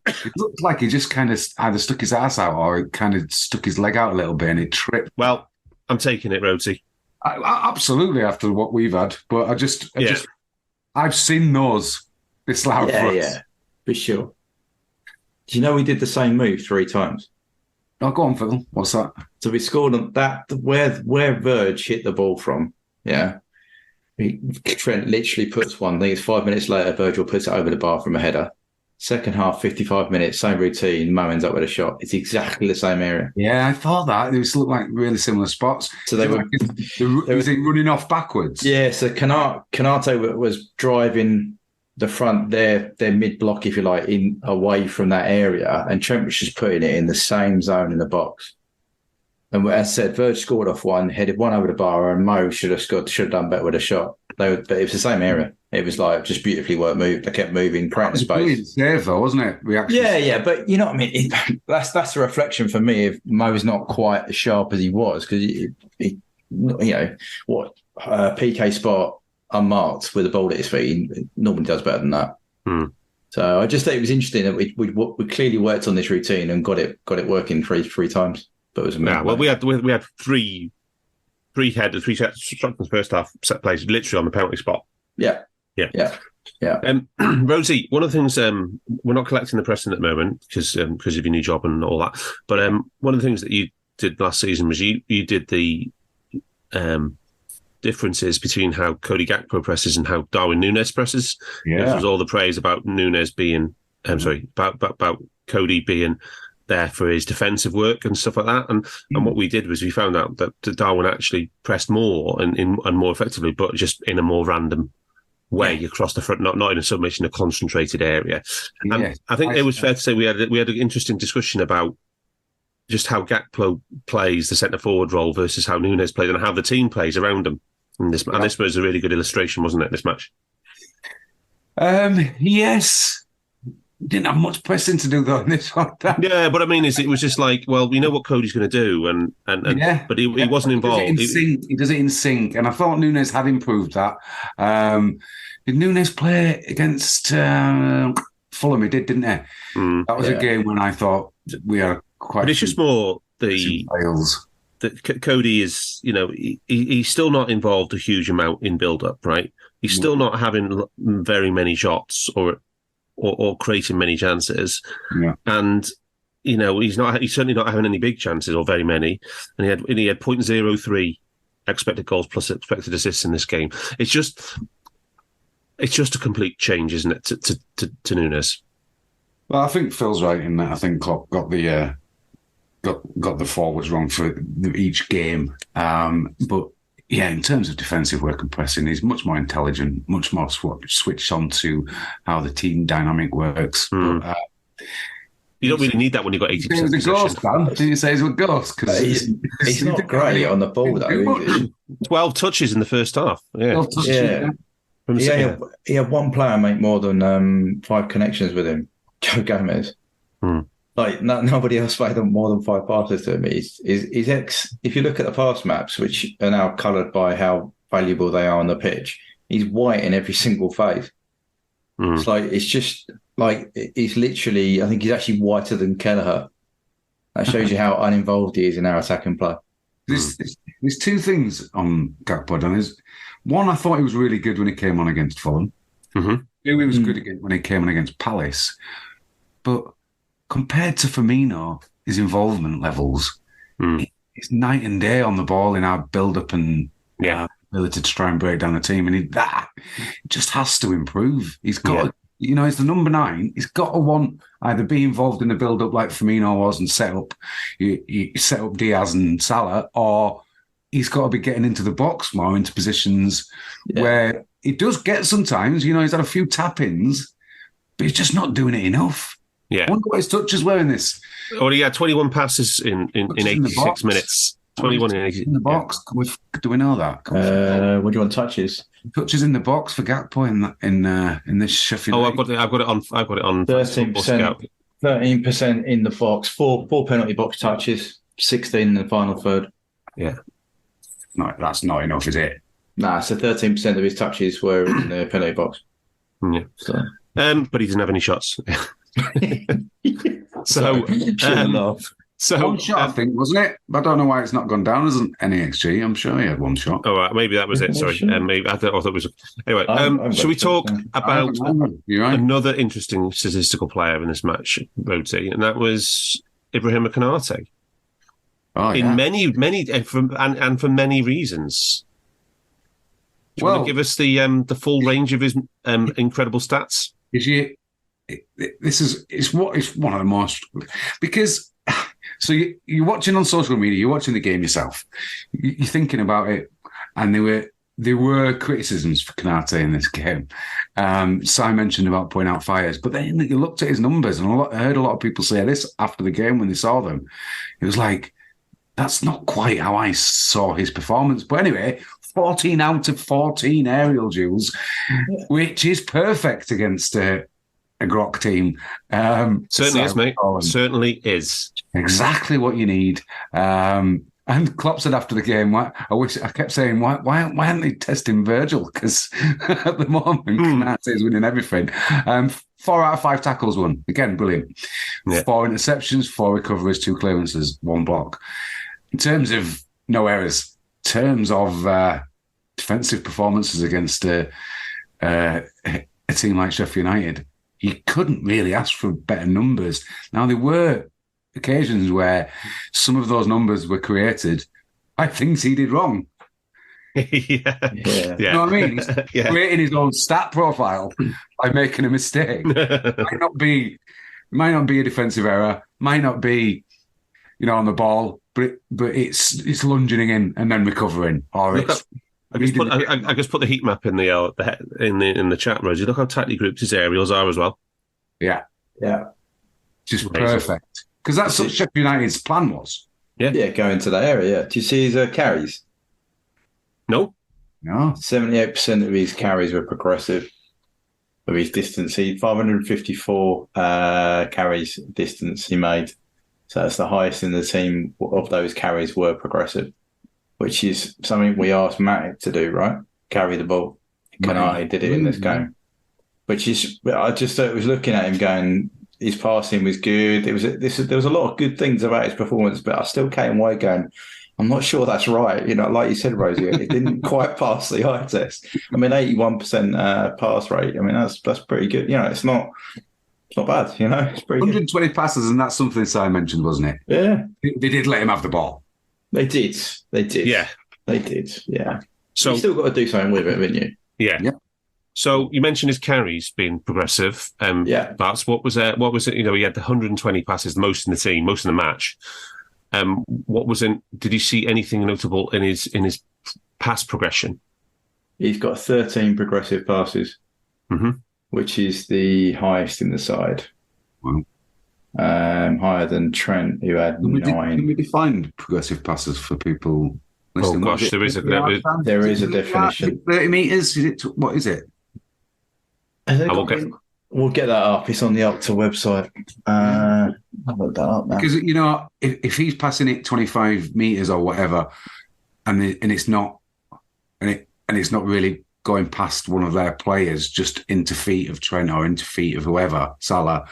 It looked like he just kind of either stuck his ass out or he kind of stuck his leg out a little bit and it tripped. Well, I'm taking it, Rhodesy. Absolutely, after what we've had. But I've seen those this loud for us. Yeah, for sure. Do you know we did the same move 3 times? Oh, go on, Phil. What's that? So we scored on that where Verge hit the ball from. Yeah. Trent literally puts one. I think it's 5 minutes later, Virgil puts it over the bar from a header. Second half, 55 minutes, same routine. Mo ends up with a shot. It's exactly the same area. Yeah, I thought that. It looked like really similar spots. So they were running off backwards. Yeah, so Konate was driving the front, their mid block, if you like, in away from that area, and Trent was just putting it in the same zone in the box. And as I said, Verge scored off one, headed one over the bar, and Mo should have done better with a shot. But it was the same area. It was like just beautifully worked move. They kept moving, creating space. Save though, wasn't it? Yeah. But you know what I mean. That's a reflection for me if Mo's not quite as sharp as he was, because PK spot unmarked with a ball at his feet, he normally does better than that. So I just thought it was interesting that we clearly worked on this routine and got it working three times. But it was we had three shots in the first half set plays literally on the penalty spot. Yeah. Rhodesy, one of the things we're not collecting the press in at the moment because of your new job and all that. But one of the things that you did last season was you did the differences between how Cody Gakpo presses and how Darwin Nunez presses. Yeah, this was all the praise about Nunez being about Cody being there for his defensive work and stuff like that. And what we did was we found out that Darwin actually pressed more and more effectively, but just in a more random way across the front, not in a submission, a concentrated area. And I think it was fair to say we had an interesting discussion about just how Gakpo plays the centre forward role versus how Nunez plays and how the team plays around him. And this was a really good illustration, wasn't it? This match. Yes. Didn't have much pressing to do though in this one. Yeah, but I mean, it was just like, well, we know what Cody's going to do, but he wasn't involved. He does it in sync, and I thought Nunez had improved that. Did Nunez play against Fulham? He did, didn't he? That was a game when I thought we are quite. But it's just more that Cody is, he's still not involved a huge amount in build-up, right? He's still not having very many shots or creating many chances. Yeah. And, he's certainly not having any big chances or very many. And he had 0.03 expected goals plus expected assists in this game. It's just a complete change, isn't it, to Nunez? Well, I think Phil's right in that. I think Klopp got the forwards wrong for each game. But yeah, in terms of defensive work and pressing, he's much more intelligent, much more switched on to how the team dynamic works. But, you don't really need that when you've got 80% possession. He's a ghost, man. Did you say he's a ghost? Because he's not great on the ball, though. 12 touches in the first half. Yeah. 12 touches, yeah. He had one player make more than 5 connections with him, Joe Gomez. Like nobody else made more than 5 passes to him. He's if you look at the pass maps, which are now coloured by how valuable they are on the pitch, he's white in every single phase. It's just like he's literally. I think he's actually whiter than Kelleher. That shows you how uninvolved he is in our attacking play. There's 2 things on Gakpo. Is one, I thought he was really good when he came on against Fulham. He was good again when he came on against Palace, but compared to Firmino, his involvement levels, it's night and day on the ball in our build-up and ability to try and break down the team. And that just has to improve. He's got, he's the number 9. He's got to want either be involved in the build-up like Firmino was and set up Diaz and Salah, or he's got to be getting into the box more, into positions where he does get sometimes. He's had a few tap-ins, but he's just not doing it enough. Yeah. I wonder what his touches were in this. Well, he had 21 passes in 86 minutes. 21 in the box. Do we know that? What do you want touches? Touches in the box for Gakpo in this Sheffield. Oh, I've got it on 13%. 13% in the box. 4 penalty box touches. 16 in the final third. Yeah. No, that's not enough, is it? Nah, so 13% of his touches were in the penalty box. Yeah. So. But he didn't have any shots. So one shot, I think, wasn't it? I don't know why it's not gone down as an XG. I'm sure he had one shot. Oh, right, maybe that was it. Sorry, maybe I thought it was. Anyway, shall we talk about another interesting statistical player in this match, Rhodesy, and that was Ibrahima Konate. Oh, yeah. In many for many reasons. Do you want to give us the full range of his incredible stats? It's one of the most, because so you're watching on social media, you're watching the game yourself, you're thinking about it, and there were criticisms for Konate in this game. So I mentioned about pointing out fires, but then you looked at his numbers, and I heard a lot of people say this after the game when they saw them. It was like, that's not quite how I saw his performance. But anyway, 14 out of 14 aerial duels, which is perfect against a Grok team. Certainly is, mate. Certainly is. Exactly what you need. And Klopp said after the game, I kept saying, why aren't they testing Virgil? Because at the moment, Konate is winning everything. 4 out of 5 tackles won. Again, brilliant. Yeah. 4 interceptions, 4 recoveries, 2 clearances, 1 block. In terms of no errors, in terms of defensive performances against a team like Sheffield United, you couldn't really ask for better numbers. Now, there were occasions where some of those numbers were created by things he did wrong. Yeah. You know what I mean? He's creating his own stat profile by making a mistake. Might not be might not be a defensive error, might not be, on the ball, but it's lunging in and then recovering. Or I just put the heat map in the chat, Rosie. Look how tightly grouped his aerials are as well. Yeah. Just Amazing. Perfect. Because that's what Sheffield United's plan was. Yeah, go into that area. Yeah. Do you see his carries? No. 78% of his carries were progressive. Of his distance, 554 carries distance he made. So that's the highest in the team of those carries were progressive, which is something we asked Matip to do, right? Carry the ball. Konate did it in this game, which is, I just was looking at him going, his passing was good. There was a lot of good things about his performance, but I still came away going, I'm not sure that's right. Like you said, Rosie, it didn't quite pass the eye test. I mean, 81% pass rate. I mean, that's pretty good. It's not bad. It's pretty 120 good. passes, and that's something Si mentioned, wasn't it? Yeah, they did let him have the ball. They did. Yeah, they did. Yeah. So you still got to do something with it, haven't you? Yeah. So you mentioned his carries being progressive. Barts, what was it? He had the 120 passes, the most in the team, most in the match. What was in? Did you see anything notable in his pass progression? He's got 13 progressive passes, which is the highest in the side. Wow. Higher than Trent, who had 9. Can we define progressive passes for people listening? Oh gosh, there is a definition. 30 meters. What is it? We'll get that up. It's on the Opta website. I'll look that up now. Because if he's passing it 25 meters or whatever, and it's not really going past one of their players, just into feet of Trent or into feet of whoever, Salah,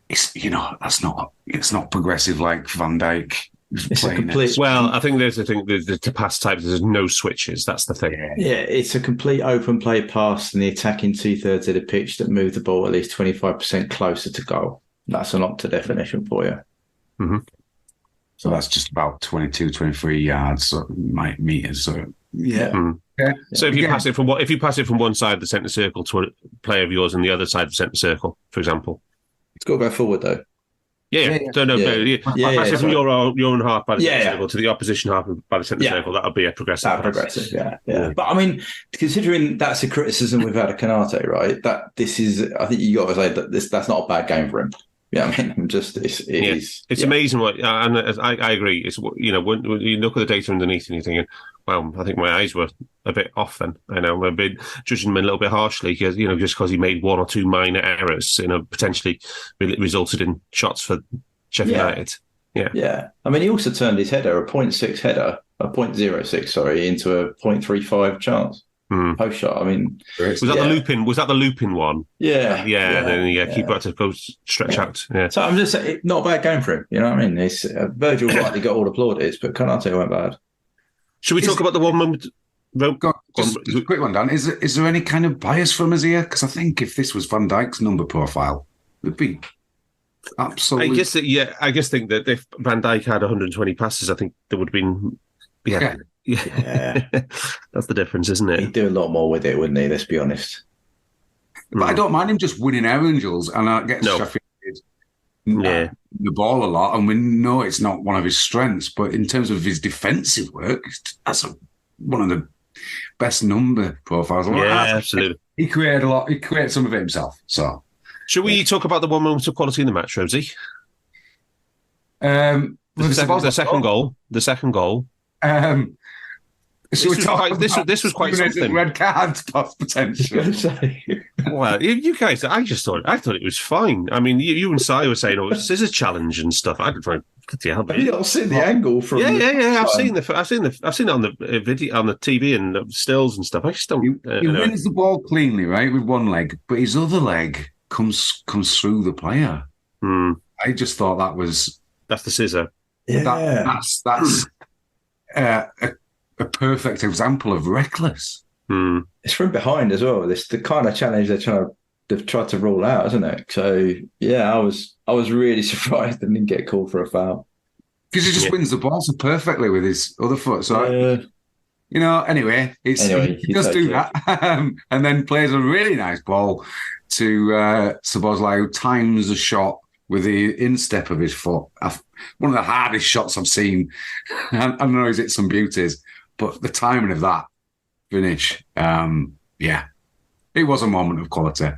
it's it's not progressive like Van Dijk. It's a complete. Well, I think there's the thing. The pass types, there's no switches. That's the thing. Yeah, it's a complete open play pass in the attacking 2/3 of the pitch that move the ball at least 25% closer to goal. That's an Opta definition for you. Mm-hmm. So that's just about 22, 23 yards, or meters. So yeah. Mm. Yeah. So if you pass it from one side of the centre circle to a player of yours on the other side of the centre circle, for example, it's got to go forward though. Pass it from your own half by the centre circle to the opposition half by the centre circle. That'll be a progressive. Yeah. But I mean, considering that's a criticism we've had of Konate, right? That this is, I think you got to say that that's not a bad game for him. Yeah, I mean, it's amazing what, and I agree. It's when you look at the data underneath and you're thinking, well, I think my eyes were a bit off then. I know I've been judging him a little bit harshly because just because he made one or two minor errors, potentially resulted in shots for Sheffield United. Yeah. I mean, he also turned his header, a 0.06 sorry, into a 0.35 chance. Post shot. I mean, was that the looping? Was that the looping one? Yeah. And then keeper had to go stretch out. Yeah. So I'm just saying, not a bad game for him. You know what I mean? It's Virgil rightly got all the plaudits, but Konate went bad. Should we talk about the one moment? Just a quick one, Dan. Is there any kind of bias from us here? Because I think if this was Van Dijk's number profile, it would be absolutely. I just think that if Van Dijk had 120 passes, I think there would have been. Yeah. That's the difference, isn't it? He'd do a lot more with it, wouldn't he? Let's be honest. But I don't mind him just winning air angels, and I get Sheffield the ball a lot, and we know it's not one of his strengths. But in terms of his defensive work, that's one of the best number profiles. Absolutely. He created a lot. He created some of it himself. So, should we talk about the one moment of quality in the match, Rosie? The second goal. This was quite something. Red card potential. Well, you guys, I thought it was fine. I mean, you and Si were saying, "Oh, this is a challenge and stuff." I didn't find I've seen the angle from. I've seen it on the video, on the TV and stills and stuff. I just don't. He wins the ball cleanly, right, with one leg, but his other leg comes through the player. I just thought that's the scissor. Yeah, that's a perfect example of reckless. It's from behind as well. It's the kind of challenge they've tried to rule out, isn't it? So I was really surprised they didn't get called for a foul because he just wins the ball so perfectly with his other foot. So anyway, he does do that, and then plays a really nice ball to Szoboszlai times a shot with the instep of his foot. One of the hardest shots I've seen. I know he's hit some beauties, but the timing of that finish, it was a moment of quality.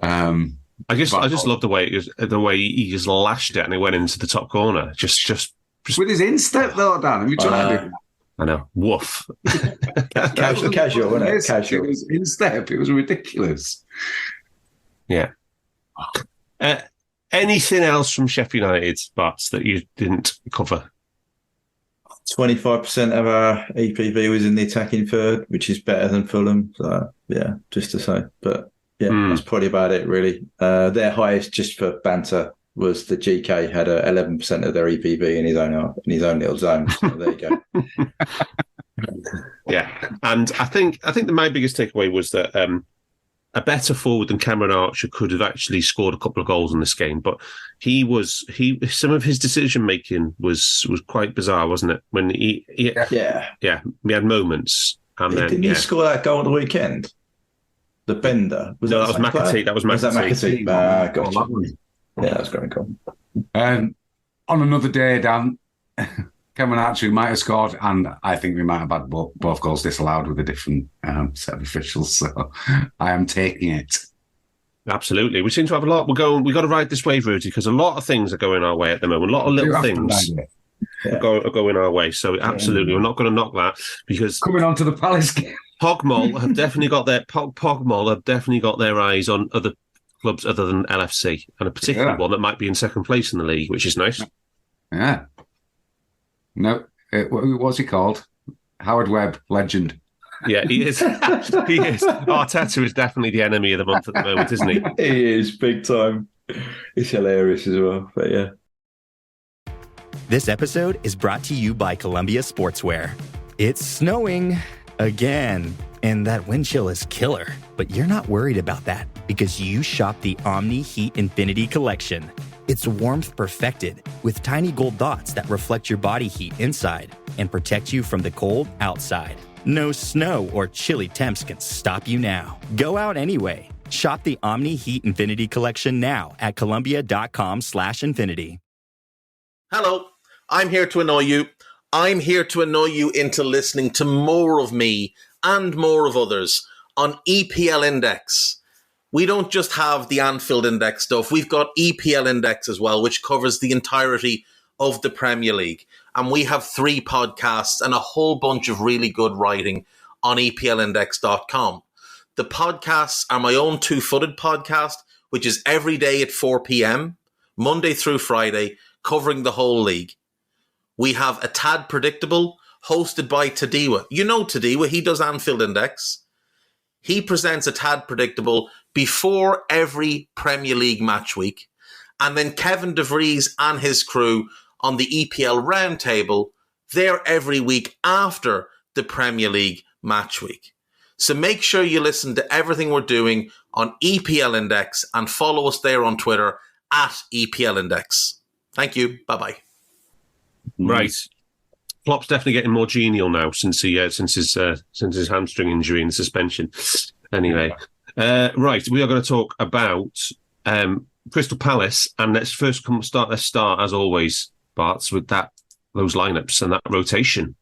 I just love the way he just lashed it and it went into the top corner. Just with his instep though, Dan. Have you tried it? I know. Woof. Casual, wasn't it? Casual. It was instep. It was ridiculous. Yeah. Anything else from Sheffield United, Barts, that you didn't cover? 25% of our EPV was in the attacking third, which is better than Fulham. So, yeah, just to say. But, that's probably about it, really. Their highest, just for banter, was the GK had 11% of their EPV in his own little zone. So there you go. Yeah. And I think that my biggest takeaway was that a better forward than Cameron Archer could have actually scored a couple of goals in this game, but some of his decision making was quite bizarre, wasn't it? When he had moments, and didn't he score that goal at the weekend? The bender that was Matip. That was Matip. Gotcha. Yeah, that was very cool. On another day, Dan, Cameron Archer might have scored, and I think we might have had both goals disallowed with a different set of officials. So I am taking it. Absolutely. We seem to have a lot. We've got to ride this wave, Rhodesy, because a lot of things are going our way at the moment. A lot of little things are going our way. So absolutely, we're not going to knock that, because coming on to the Palace game, Pogmol have definitely got their eyes on other clubs other than LFC, and a particular one that might be in second place in the league, which is nice. Yeah. No, what's he called? Howard Webb, legend. Yeah, he is. He is. Arteta is definitely the enemy of the month at the moment, isn't he? He is, big time. He's hilarious as well, but yeah. This episode is brought to you by Columbia Sportswear. It's snowing again, and that wind chill is killer. But you're not worried about that, because you shop the Omni Heat Infinity Collection. It's warmth perfected, with tiny gold dots that reflect your body heat inside and protect you from the cold outside. No snow or chilly temps can stop you now. Go out anyway. Shop the Omni Heat Infinity Collection now at Columbia.com/infinity. Hello, I'm here to annoy you. I'm here to annoy you into listening to more of me and more of others on EPL Index. We don't just have the Anfield Index stuff. We've got EPL Index as well, which covers the entirety of the Premier League. And we have 3 podcasts and a whole bunch of really good writing on EPLindex.com. The podcasts are my own two-footed podcast, which is every day at 4 p.m., Monday through Friday, covering the whole league. We have A Tad Predictable, hosted by Tadiwa. You know Tadiwa, he does Anfield Index. He presents A Tad Predictable before every Premier League match week. And then Kevin DeVries and his crew on the EPL Roundtable, they're every week after the Premier League match week. So make sure you listen to everything we're doing on EPL Index and follow us there on Twitter at EPL Index. Thank you. Bye-bye. Right. Klopp's definitely getting more genial now since his hamstring injury and suspension. Anyway, right, we are going to talk about Crystal Palace, and let's start as always, Barts, with those lineups and that rotation.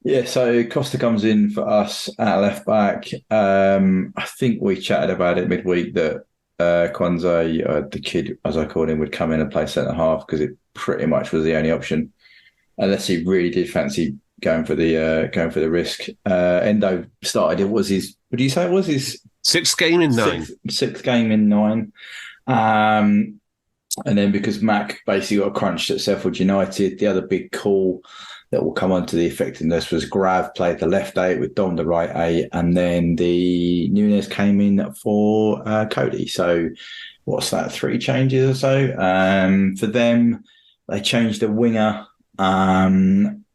Yeah, so Costa comes in for us at left back. I think we chatted about it midweek that Kwanzaa, the kid as I called him, would come in and play centre half because it pretty much was the only option, unless he really did fancy going for the risk. Endo started. It was his. What do you say? It was his sixth game in 9. Sixth game in 9. And then because Mac basically got crunched at Sheffield United, the other big call that will come on to the effectiveness was Grav played the left 8 with Dom the right 8, and then the Nunez came in for Cody. So what's that, 3 changes or so? For them, they changed a winger, a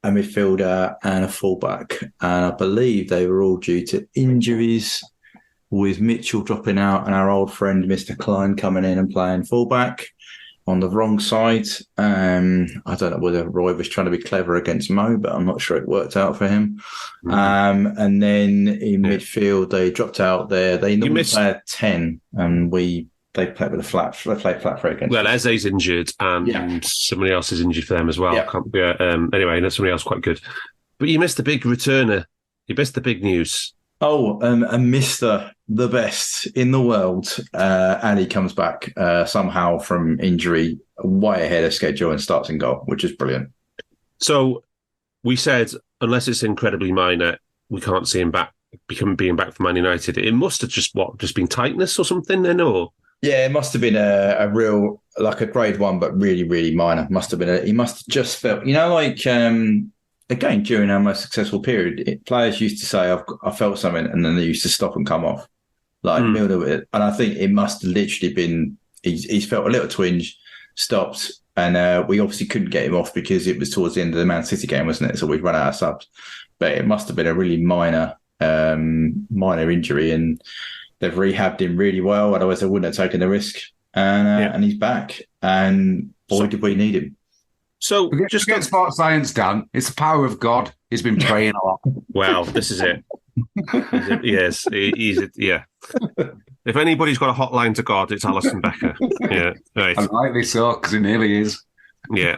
midfielder and a fullback. And I believe they were all due to injuries, with Mitchell dropping out and our old friend Mr. Klein coming in and playing fullback. on the wrong side. I don't know whether Roy was trying to be clever against Mo, but I'm not sure it worked out for him. And then in midfield, they dropped out there. They normally play at 10, and they played with a flat. They played flat for against. Well, Eze's injured, and somebody else is injured for them as well. Anyway, that's somebody else quite good. But you missed the big returner. You missed the big news. Oh, and Mr. the best in the world, and he comes back somehow from injury way ahead of schedule and starts in goal, which is brilliant. So we said, unless it's incredibly minor, we can't see him back, being back for Man United. It must have just been tightness or something then, or? Yeah, it must have been a real, like a grade 1, but really, really minor. He must have just felt, again, during our most successful period, players used to say, I felt something, and then they used to stop and come off. And I think it must have literally been, he's felt a little twinge, stopped, and we obviously couldn't get him off because it was towards the end of the Man City game, wasn't it? So we'd run out of subs. But it must have been a really minor injury, and they've rehabbed him really well, otherwise they wouldn't have taken the risk. And he's back, and boy, did we need him. So just get sports science, Dan. It's the power of God. He's been praying a lot. Well, this is it. Yes, yeah. If anybody's got a hotline to God, it's Alisson Becker. Yeah, right. And rightly so, because he nearly is. Yeah,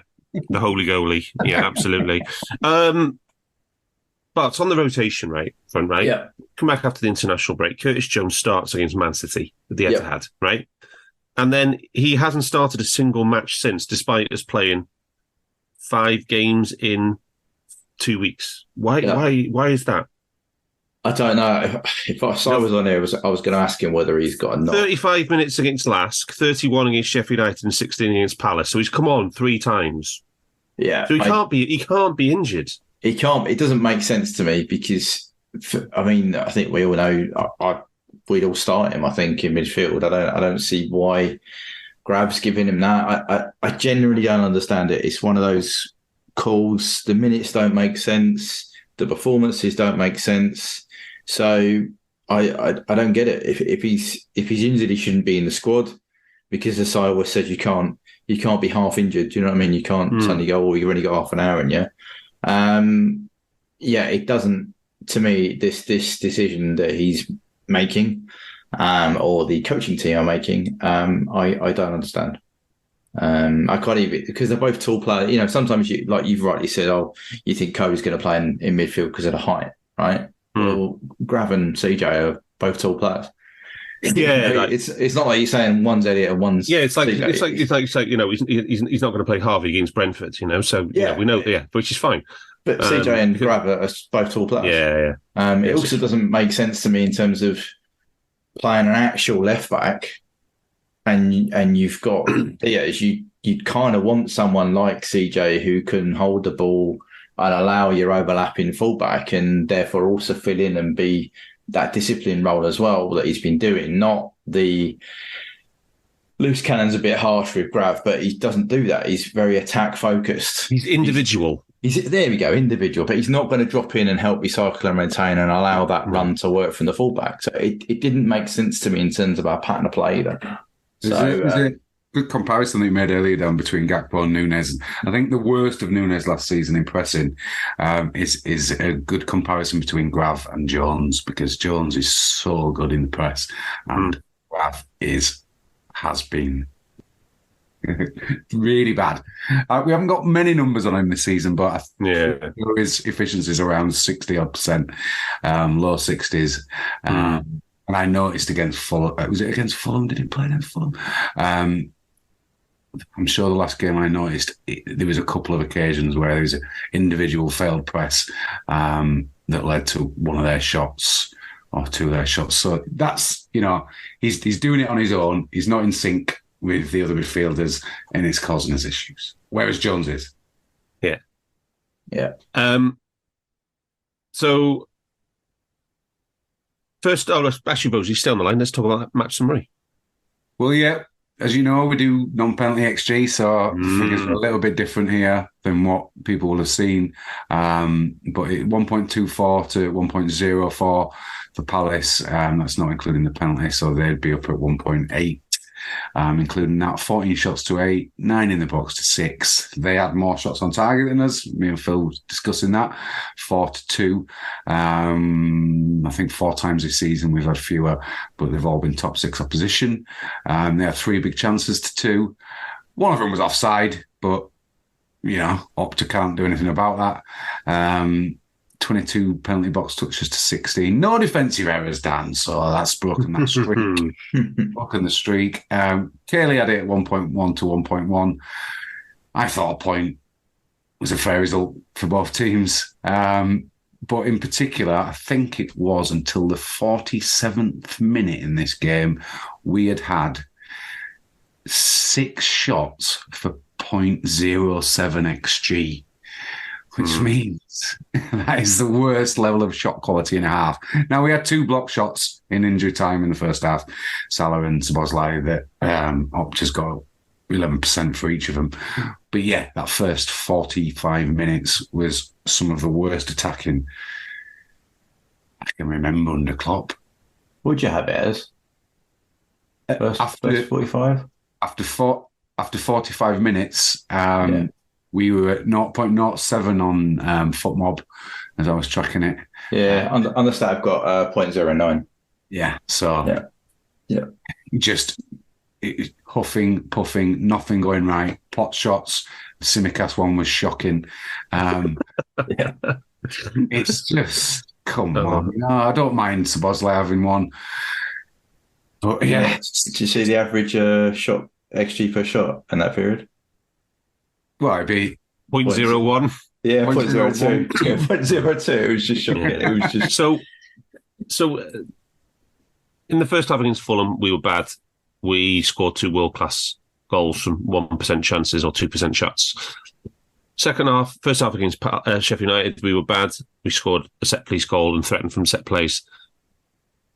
the Holy Goalie. Yeah, absolutely. But on the rotation front, right? Yeah. Come back after the international break. Curtis Jones starts against Man City at the Etihad, right? And then he hasn't started a single match since, despite us playing 5 games in 2 weeks. Why is that? I don't know. If I was on here, I was going to ask him whether he's got a knock. 35 minutes against Lask, 31 against Sheffield United, and 16 against Palace. So he's come on 3 times. Yeah, so he can't be injured. He can't. It doesn't make sense to me because, I think we all know we'd all start him. I think in midfield. I don't see why Grab's giving him that. I genuinely don't understand it. It's one of those calls. The minutes don't make sense. The performances don't make sense. So I don't get it. If he's injured, he shouldn't be in the squad because the side always says you can't be half injured. Do you know what I mean? You can't suddenly go, you've only got half an hour in you. It doesn't, to me, this decision that he's making, or the coaching team are making, I don't understand. I can't even, because they're both tall players. Sometimes like you've rightly said, you think Cody's going to play in midfield because of the height, right? Well, Grav and CJ are both tall players. Yeah, it's not like you're saying one's Elliot and one's it's like CJ. it's like he's not going to play Harvey against Brentford, so we know, which is fine. But CJ and Grav are both tall players. It also doesn't make sense to me in terms of playing an actual left back, and you've got Diaz. You'd kind of want someone like CJ who can hold the ball and allow your overlapping fullback, and therefore also fill in and be that discipline role as well that he's been doing. Not the loose cannon's a bit harsh with Grav, but he doesn't do that. He's very attack focused. He's individual. There we go, individual. But he's not going to drop in and help recycle and maintain and allow that run to work from the fullback. So it didn't make sense to me in terms of our pattern of play either. There's a good comparison that you made earlier down between Gakpo and Nunez. I think the worst of Nunez last season in pressing is a good comparison between Grav and Jones, because Jones is so good in the press and Grav has been really bad. We haven't got many numbers on him this season, but his efficiency is around 60-odd%, low 60s. And I noticed against Fulham, was it against Fulham? Did he play against Fulham? I'm sure the last game I noticed, there was a couple of occasions where there was an individual failed press that led to one of their shots or 2 of their shots. So that's, he's doing it on his own. He's not in sync with the other midfielders, and it's causing us issues. Whereas Jones is. Yeah. So, first, actually, Bose, he's still on the line. Let's talk about that match summary. Well, yeah. As you know, we do non-penalty XG, so figures are a little bit different here than what people will have seen. But 1.24 to 1.04 for Palace. That's not including the penalty, so they'd be up at 1.8. including that 14 shots to 8, 9 in the box to 6. They had more shots on target than us. Me and Phil were discussing that. 4 to 2. I think 4 times this season we've had fewer, but they've all been top 6 opposition. They had 3 big chances to 2. One of them was offside, but, Opta can't do anything about that. 22 penalty box touches to 16. No defensive errors, Dan, so that's broken that streak. Broken the streak. Cayley had it at 1.1 to 1.1. I thought a point was a fair result for both teams. But in particular, I think it was until the 47th minute in this game, we had 6 shots for 0.07 XG, which means that is the worst level of shot quality in a half. Now, we had 2 block shots in injury time in the first half, Salah and Szoboszlai, that Opta's got 11% for each of them. But yeah, that first 45 minutes was some of the worst attacking I can remember under Klopp. Would you have it as? After 45? After 45 minutes, we were at 0.07 on FootMob as I was tracking it. Yeah, on the stat I've got 0.09. Yeah, so just huffing, puffing, nothing going right. Pot shots. The Simicast one was shocking. It's just, come on. No, I don't mind Szoboszlai having one. But yeah. Did you see the average shot XG per shot in that period? Well, it'd be 0.01. Yeah, 0.02. 0.02. It was just shocking. It was just so. In the first half against Fulham, we were bad. We scored 2 world-class goals from 1% chances or 2% shots. First half against Sheffield United, we were bad. We scored a set-piece goal and threatened from set plays.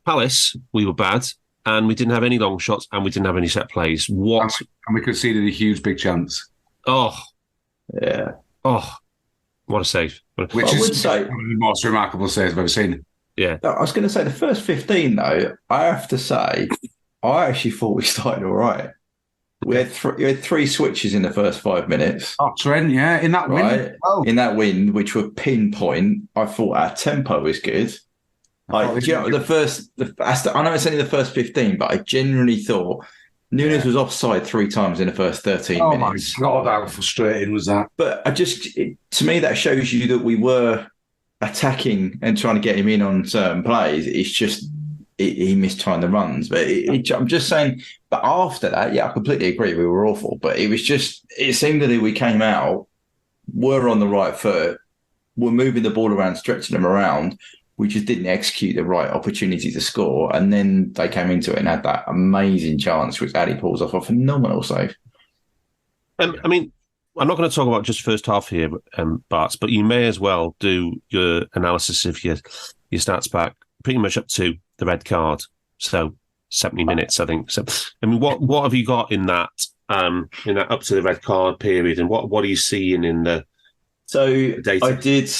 Palace, we were bad, and we didn't have any long shots, and we didn't have any set plays. And we conceded a huge big chance. Oh. Yeah. Oh, what a save. Which is one of the most remarkable saves I've ever seen. Yeah. I was going to say, the first 15, though, I have to say, I actually thought we started all right. We had 3 switches in the first 5 minutes. Oh, Trent, yeah, in that win. Oh. In that win, which were pinpoint, I thought our tempo was good. I know it's only the first 15, but I genuinely thought Nunez was offside 3 times in the first 13 minutes. Oh my God, how frustrating was that? But to me, that shows you that we were attacking and trying to get him in on certain plays. It's just he mistimed the runs. But I'm just saying, but after that, I completely agree. We were awful. But it seemed that we came out, were on the right foot, were moving the ball around, stretching them around. We just didn't execute the right opportunity to score. And then they came into it and had that amazing chance, which Ali pulls off a phenomenal save. I mean, I'm not going to talk about just first half here, Barts, but you may as well do your analysis of your stats back pretty much up to the red card. So 70 minutes, I think. So, I mean, what have you got in that up to the red card period, and what are you seeing in the data? I did,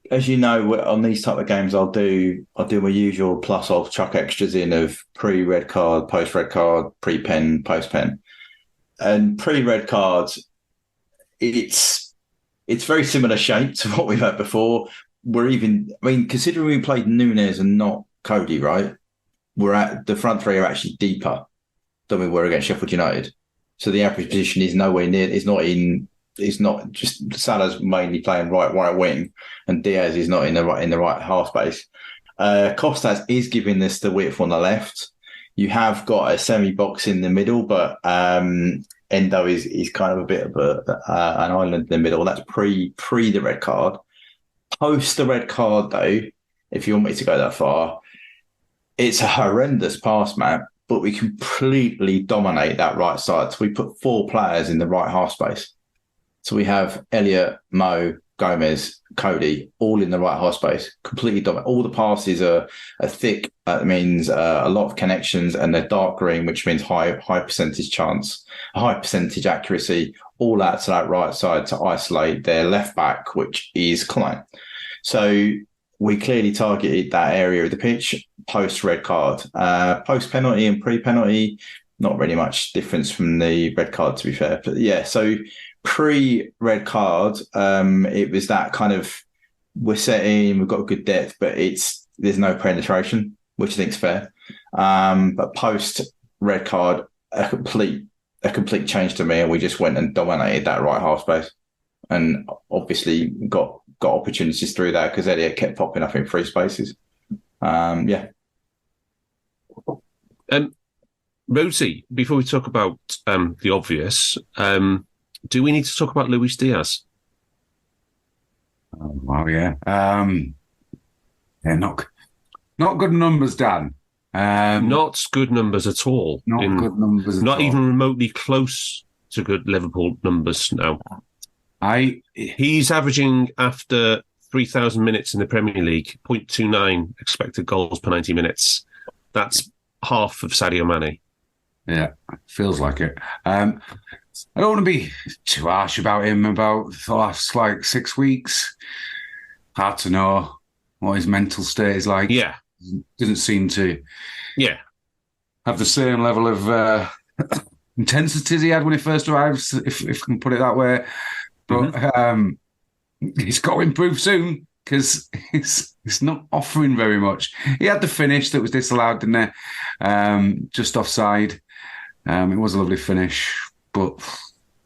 as you know, on these type of games, I'll do my usual, plus I'll chuck extras in of pre-red card, post-red card, pre-pen, post-pen. And pre-red cards, it's very similar shape to what we've had before. Considering we played Nunez and not Cody, right? The front 3 are actually deeper than we were against Sheffield United. So the average position is nowhere near. It's not just Salah's mainly playing right wing, and Diaz is not in the right half space. Costas is giving us the width on the left. You have got a semi-box in the middle, but Endo is kind of a bit of an island in the middle. That's pre the red card. Post the red card, though, if you want me to go that far, it's a horrendous pass map, but we completely dominate that right side. So we put 4 players in the right half space. So we have Elliot, Mo, Gomez, Cody, all in the right half space, completely dominant. All the passes are thick. That means a lot of connections, and they're dark green, which means high percentage chance, high percentage accuracy, all out to that right side to isolate their left back, which is Klein. So we clearly targeted that area of the pitch post red card. Post penalty and pre penalty, not really much difference from the red card, to be fair. But yeah, so pre-red card, it was that kind of, we're setting, we've got good depth, but there's no penetration, which I think is fair. But post-red card, a complete change to me, and we just went and dominated that right half space, and obviously got opportunities through that because Elliott kept popping up in free spaces. Rhodesy, before we talk about the obvious, do we need to talk about Luis Diaz? Well, yeah. Not good numbers, Dan. Not good numbers at all. Good numbers at all. Not even remotely close to good Liverpool numbers now. He's averaging, after 3,000 minutes in the Premier League, 0.29 expected goals per 90 minutes. That's half of Sadio Mane. Yeah, feels like it. I don't want to be too harsh about him about the last 6 weeks. Hard to know what his mental state is like. Yeah. Doesn't seem to have the same level of intensity as he had when he first arrived, if I can put it that way. But he's got to improve soon because he's not offering very much. He had the finish that was disallowed, didn't he? Just offside. It was a lovely finish, but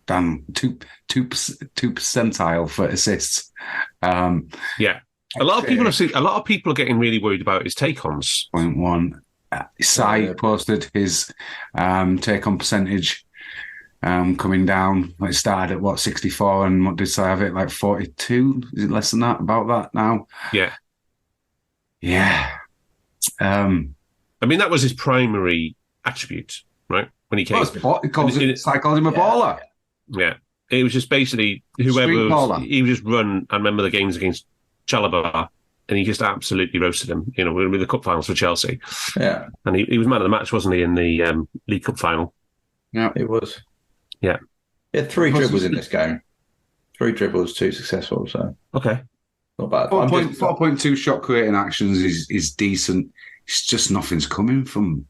damn, two percentile for assists. Yeah. A lot of people are getting really worried about his take-ons. 0.1. Sai posted his take-on percentage coming down. It started at 64, and what did Sai have it 42? Is it less than that? About that now? Yeah. Yeah. I mean, that was his primary attribute, right? When he came, Sai calls him a baller. Yeah. It was just basically whoever he would just run. I remember the games against Chalobah, and he just absolutely roasted him, with the cup finals for Chelsea. Yeah. And he was man of the match, wasn't he, in the League Cup final? Yeah, it was. Yeah. He had 3 dribbles in this game. 3 dribbles, 2 successful, so. Okay. Not bad. 4.2 shot creating actions is decent. It's just nothing's coming from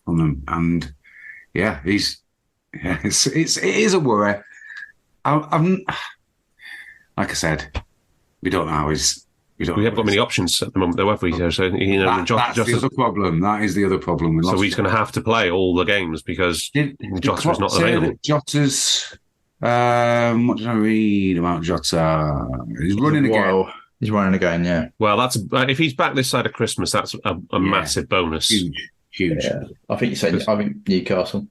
them. And yeah, it is a worry. I'm like I said, we don't know how we haven't got many options at the moment, though, have we? So that's the other problem. That is the other problem. So he's going to have to play all the games because Jota is not available. Jota's. What did I read about Jota? He's running again. He's running again. Yeah. Well, that's if he's back this side of Christmas, that's a massive bonus. Huge. Yeah. I think Newcastle.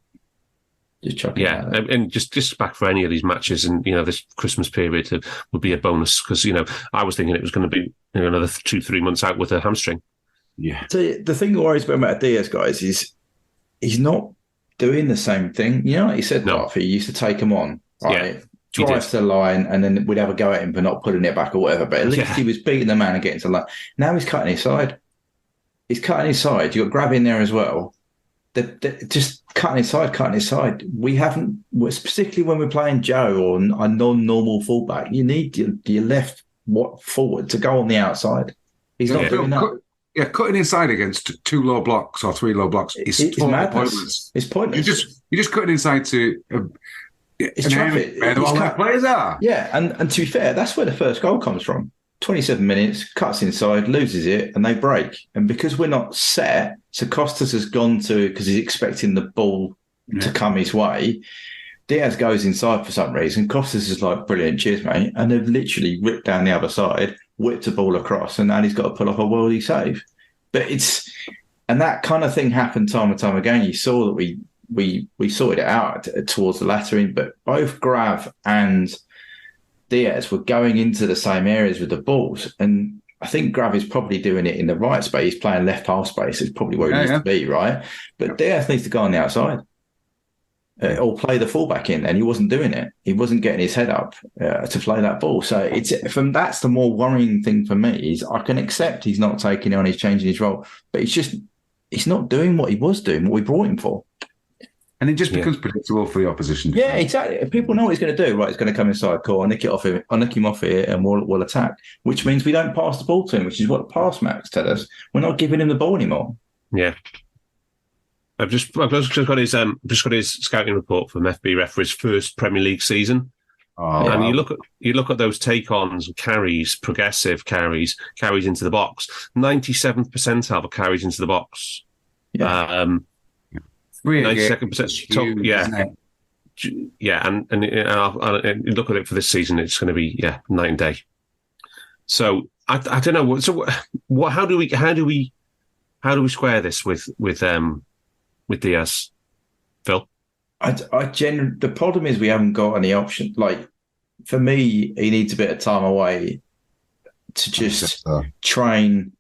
Just chucking and just back for any of these matches, and this Christmas period would be a bonus because I was thinking it was going to be another 2-3 months out with a hamstring. Yeah. So the thing that worries me about Diaz, guys, is he's not doing the same thing. Like you said, Darth, he used to take him on, right? Yeah, drive to the line, and then we'd have a go at him for not putting it back or whatever. But at least he was beating the man and getting to the line. Now he's cutting his side. You've got Grab in there as well. They're just cutting his side. We haven't, particularly when we're playing Joe or a non-normal fullback, you need your left forward to go on the outside. He's not doing that. Cutting inside against 2 low blocks or 3 low blocks is totally pointless. It's pointless. You're just cutting inside to it's traffic. Where all our players are. Yeah, and to be fair, that's where the first goal comes from. 27 minutes, cuts inside, loses it, and they break. And because we're not set, so Costas has gone because he's expecting the ball to come his way. Diaz goes inside for some reason. Costas is like, brilliant, cheers, mate. And they've literally ripped down the other side, whipped the ball across, and now he's got to pull off a worldy save. But and that kind of thing happened time and time again. You saw that we sorted it out towards the latter end, but both Grav and Diaz were going into the same areas with the balls, and I think Grav is probably doing it in the right space. He's playing left half space. It's probably where he needs to be, right? But Diaz needs to go on the outside or play the fullback in, and he wasn't doing it. He wasn't getting his head up to play that ball. So that's the more worrying thing for me is I can accept he's not taking it on, he's changing his role, but he's not doing what he was doing, what we brought him for. And it just becomes predictable for the opposition. Yeah, exactly. If people know what he's going to do, right, he's going to come inside, cool, I'll nick him off here and we'll attack, which means we don't pass the ball to him, which is what the pass max tell us. We're not giving him the ball anymore. Yeah. I've just got his scouting report from FB for his first Premier League season. Oh, and wow. you look at those take-ons, carries, progressive carries into the box. 97th percentile of carries into the box. Yeah. 92nd percentile. Yeah, and you look at it for this season, it's going to be night and day. So I don't know. So what? How do we square this with Diaz, Phil? The problem is we haven't got any option. Like, for me, he needs a bit of time away to just train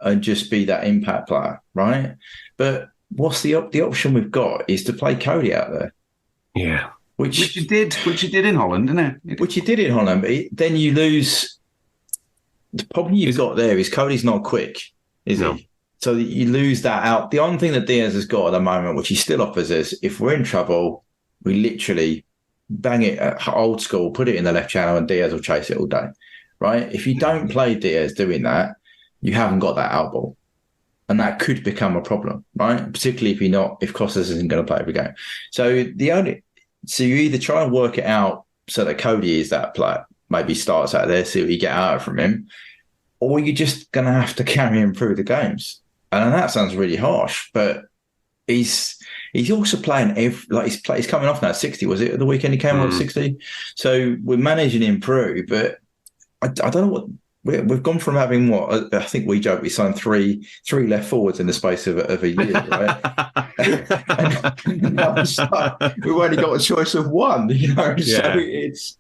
and just be that impact player, right? But what's the option we've got is to play Cody out there. Yeah, which you did in Holland, didn't it? Which you did in Holland, but then you lose. The problem you've got there is Cody's not quick, is he? So you lose that out. The only thing that Diaz has got at the moment, which he still offers us, if we're in trouble, we literally bang it at old school, put it in the left channel, and Diaz will chase it all day, right? If you don't play Diaz doing that, you haven't got that out ball. And that could become a problem, right? Particularly if Costas isn't going to play every game. So you either try and work it out so that Cody is that player, maybe starts out there, see what you get out from him, or you're just going to have to carry him through the games. And that sounds really harsh, but he's also playing he's coming off now at 60. Was it the weekend he came off 60? So we're managing him through, but I don't know what. We've gone from having I think we joke we signed three left forwards in the space of a year, right? and now we've only got a choice of one, So it's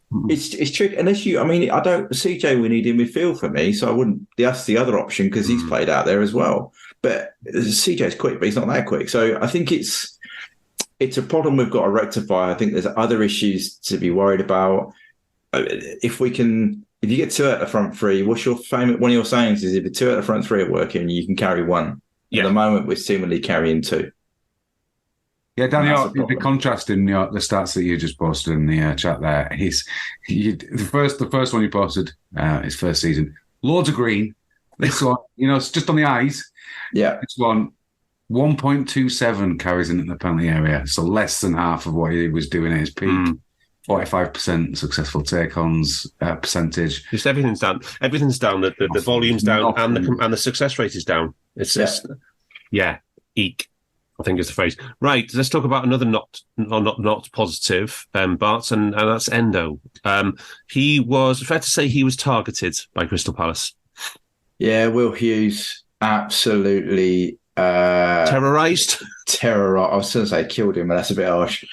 tricky. Unless CJ we need in midfield for me, so I wouldn't. That's the other option because he's played out there as well. But CJ's quick, but he's not that quick. So I think it's a problem we've got to rectify. I think there's other issues to be worried about. If you get two out of the front three, what's your famous? One of your sayings is if the two out of the front three are working, you can carry one. Yeah. At the moment, we're seemingly carrying two. Yeah, Daniel, the contrast in the stats that you just posted in the chat there. The first one you posted, his first season, loads of green. This one, it's just on the eyes. Yeah. This one, 1.27 carries in the penalty area, so less than half of what he was doing at his peak. 45% successful take-ons percentage. Just everything's down. Everything's down. The volume's down, and the success rate is down. It's just eek. I think is the phrase. Right. Let's talk about another not positive. Barts, and that's Endo. He was fair to say he was targeted by Crystal Palace. Yeah, Will Hughes absolutely terrorised. I was going to say killed him, but that's a bit harsh.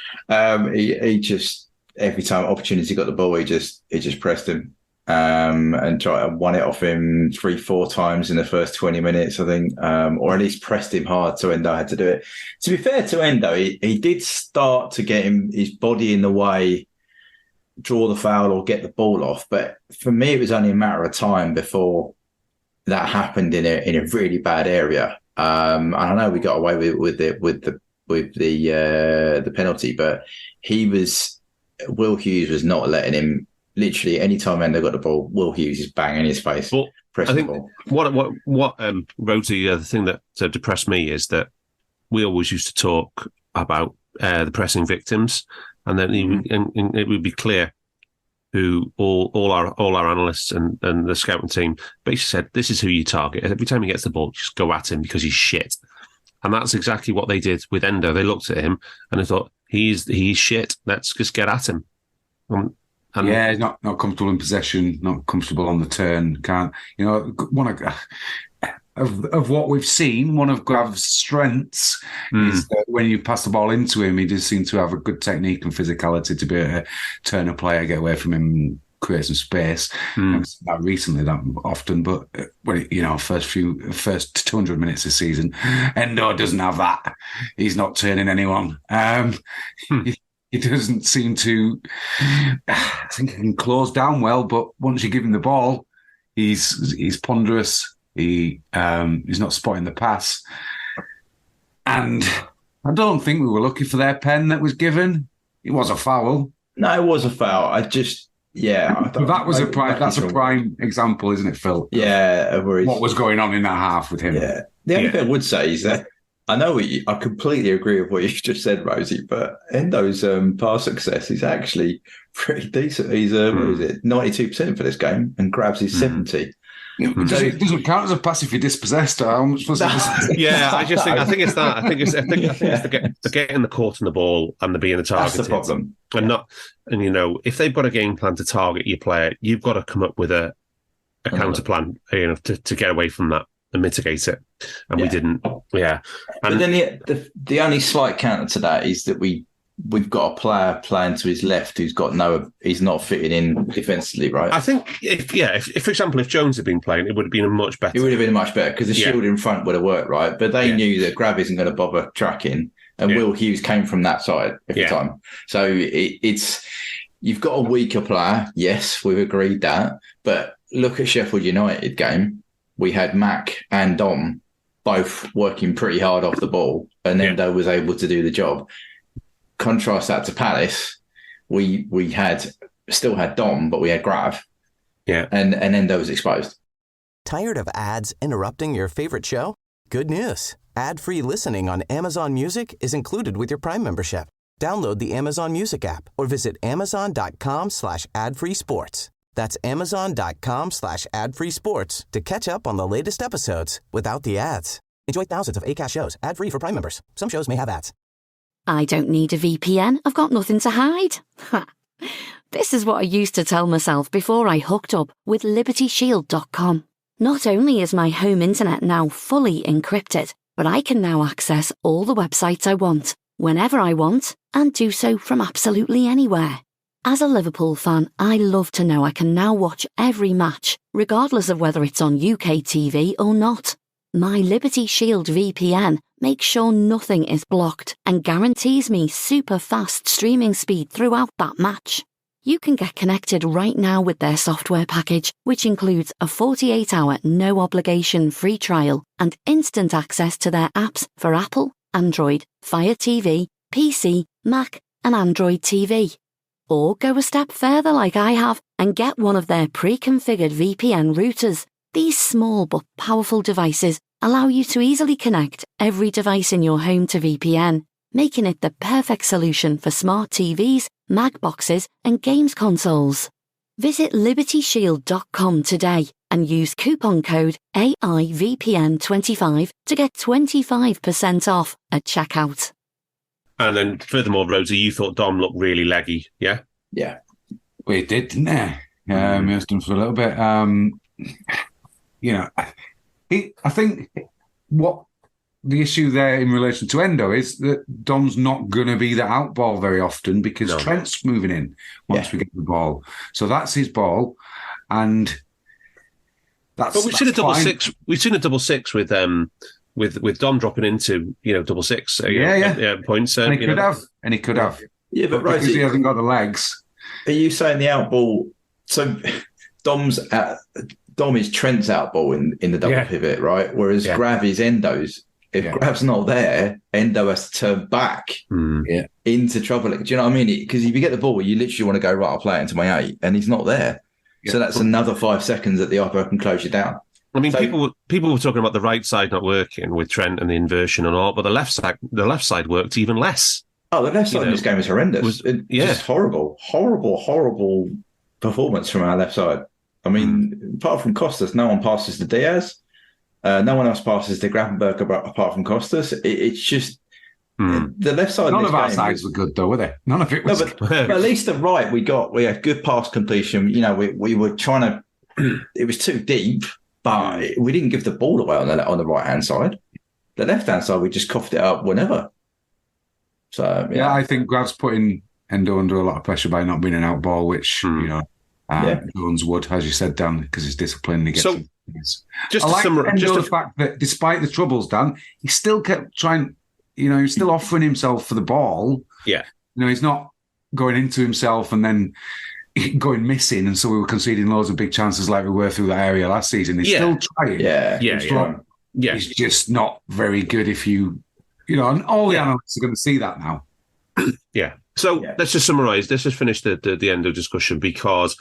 He just. Every time opportunity got the ball, he just pressed him and tried to won it off him 3-4 times in the first 20 minutes, I think, or at least pressed him hard. So Endo had to do it. To be fair to Endo, he did start to get his body in the way, draw the foul or get the ball off. But for me, it was only a matter of time before that happened in a really bad area. And I know we got away with the penalty, but Will Hughes was not letting him. Literally, any time Endo got the ball, Will Hughes is banging his face. Well, pressing I think the ball. what Rhodesy, the thing that depressed me is that we always used to talk about the pressing victims, and then it would be clear who all our analysts and the scouting team basically said, this is who you target. Every time he gets the ball, just go at him because he's shit. And that's exactly what they did with Endo. They looked at him and they thought, he's shit. Let's just get at him. He's not comfortable in possession, not comfortable on the turn. Can't of what we've seen, one of Grav's strengths is that when you pass the ball into him, he does seem to have a good technique and physicality to be able to turn a player, get away from him, create some space. Not recently that often, but first 200 minutes this season, Endo doesn't have that. He's not turning anyone. He doesn't seem to. I think he can close down well, but once you give him the ball, he's ponderous. He's not spotting the pass, and I don't think we were lucky for their pen that was given. It was a foul. No, it was a foul. That's a prime example, isn't it, Phil? Yeah, what was going on in that half with him? Yeah. The only thing I would say is that I know I completely agree with what you've just said, Rosie, but Endo's pass success is actually pretty decent. He's, what is it, 92% for this game, and grabs his 70. It doesn't count as a pass if you're dispossessed. I think it's that. I think it's the getting the court in the ball and the being the target. That's the problem. And if they've got a game plan to target your player, you've got to come up with a counter plan, to get away from that and mitigate it. And we didn't. Yeah. But then the only slight counter to that is that we've got a player playing to his left who's got he's not fitting in defensively, right? I think if for example, if Jones had been playing, it would have been much better. It would have been much better because the shield in front would have worked, right? But they knew that Grav isn't going to bother tracking, and Will Hughes came from that side every time. So it's you've got a weaker player. Yes, we've agreed that. But look at Sheffield United game. We had Mac and Dom both working pretty hard off the ball, and Endo was able to do the job. Contrast that to Palace, we still had Dom, but we had Grav. Yeah. And Endo was exposed. Tired of ads interrupting your favorite show? Good news. Ad-free listening on Amazon Music is included with your Prime membership. Download the Amazon Music app or visit amazon.com/ad-free sports. That's amazon.com/ad-free sports to catch up on the latest episodes without the ads. Enjoy thousands of Acast shows ad-free for Prime members. Some shows may have ads. I don't need a VPN. I've got nothing to hide. This is what I used to tell myself before I hooked up with LibertyShield.com. Not only is my home internet now fully encrypted, but I can now access all the websites I want, whenever I want, and do so from absolutely anywhere. As a Liverpool fan, I love to know I can now watch every match, regardless of whether it's on UK TV or not. My Liberty Shield VPN makes sure nothing is blocked and guarantees me super fast streaming speed throughout that match. You can get connected right now with their software package, which includes a 48-hour no-obligation free trial and instant access to their apps for Apple, Android, Fire TV, PC, Mac, and Android TV. Or go a step further like I have and get one of their pre-configured VPN routers. These small but powerful devices allow you to easily connect every device in your home to VPN, making it the perfect solution for smart TVs, Mac boxes, and games consoles. Visit LibertyShield.com today and use coupon code AIVPN25 to get 25% off at checkout. And then furthermore, Rhodesy, you thought Dom looked really leggy, yeah? Yeah. Well, he did, didn't he? He was done for a little bit. I think what the issue there in relation to Endo is that Dom's not going to be the out ball very often because Trent's moving in once we get the ball. So that's his ball. And that's But we've seen a double six. We've seen a double six with Dom dropping into, double six points. And he could have. Yeah, but because he hasn't got the legs. Are you saying the out ball? So Dom is Trent's out ball in the double pivot, right? Whereas Grav is Endo's. If Grav's not there, Endo has to turn back into trouble. Do you know what I mean? Because if you get the ball, you literally want to go, right, I'll play it into my 8, and he's not there. Yeah. So that's another 5 seconds that the upper can close you down. I mean, people were talking about the right side not working with Trent and the inversion and all, but the left side worked even less. Oh, the left side in this game is horrendous. Just horrible performance from our left side. I mean, apart from Costas, no one passes to Diaz. No one else passes to Gravenberch apart from Costas. It's just the left side. None of our sides were good, though, were they? None of it was. No, but at least the right we had good pass completion. We were trying to. It was too deep, but we didn't give the ball away on the right hand side. The left hand side, we just coughed it up whenever. So I think Grav's putting Endo under a lot of pressure by not being an out ball, which Jones would, as you said, Dan, because he's disciplined. He gets the fact that despite the troubles, Dan, he still kept trying. He's still offering himself for the ball. Yeah, he's not going into himself and then going missing, and so we were conceding loads of big chances like we were through that area last season. He's still trying. He's just not very good. If and all the analysts are going to see that now. Yeah. So let's just summarise. Let's just finish the end of discussion because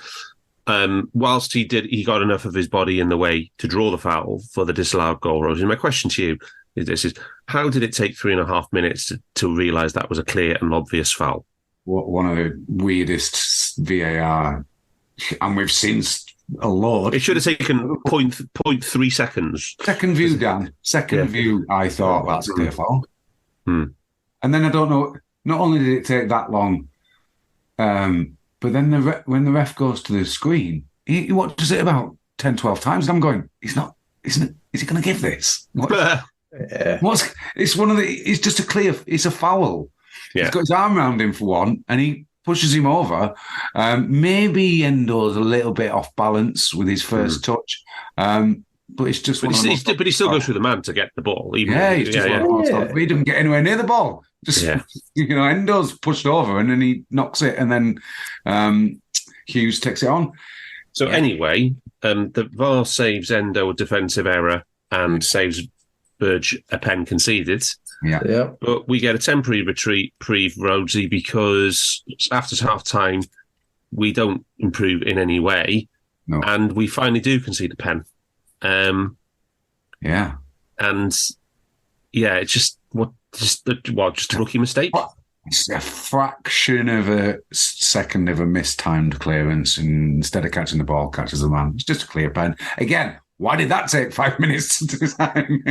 whilst he got enough of his body in the way to draw the foul for the disallowed goal, Rosie, my question to you, This is how did it take 3.5 minutes to realise that was a clear and obvious foul? One of the weirdest VAR, and we've seen a lot. It should have taken 0.3 seconds. Second view, Dan. Second view, I thought that's a clear foul. And then I don't know. Not only did it take that long, but then when the ref goes to the screen, he watches it about 10, 12 times, and I'm going, he's not. Isn't it? Is he going to give this? It's just a clear. It's a foul. Yeah. He's got his arm around him for one, and he pushes him over. Maybe Endo's a little bit off balance with his first touch, but it's just. But he still goes through the man to get the ball. He didn't get anywhere near the ball. Endo's pushed over, and then he knocks it, and then Hughes takes it on. So anyway, the VAR saves Endo a defensive error and saves Burge a pen conceded. Yeah. But we get a temporary reprieve, Rhodesy, because after half-time, we don't improve in any way. No. And we finally do concede a pen. And it's just a rookie mistake. It's a fraction of a second of a mistimed clearance, and instead of catching the ball, catches the man. It's just a clear pen. Again, why did that take 5 minutes to design?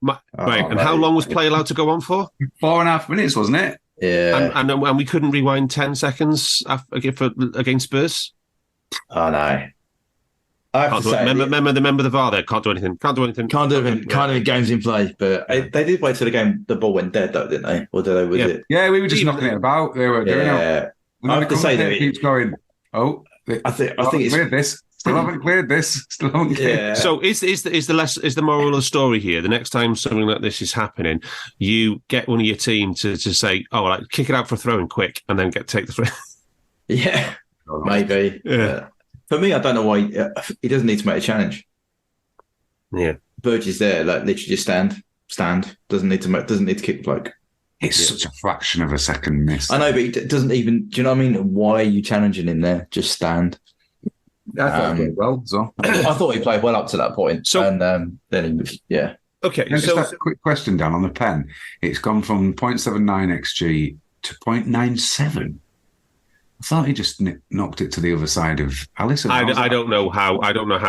Right. And how long was play allowed to go on for? 4.5 minutes, wasn't it? Yeah. And we couldn't rewind 10 seconds against Spurs? Oh, no. I have to say, remember the VAR there. Can't do anything. Can't do games in play. But they did wait till the ball went dead, though, didn't they? Or did they? Was it? Yeah, we were just knocking it about. They were doing it. I have to say that it keeps going. I think it's cleared this. Still haven't cleared this. Still haven't cleared. Yeah. So is the moral of the story here? The next time something like this is happening, you get one of your team to say, kick it out for a throw in quick, and then take the throw. Yeah, maybe. Yeah. For me, I don't know why he doesn't need to make a challenge. Yeah, Burge is there, literally just stand. Doesn't need to kick the bloke. It's such a fraction of a second miss. I know, but he doesn't even. Do you know what I mean? Why are you challenging him there? Just stand. I thought he played well. So I thought he played well up to that point. So and then he was Okay, so just a quick question, Dan, on the pen. It's gone from 0.79 XG to 0.97. I thought he just knocked it to the other side of Alisson. I don't know how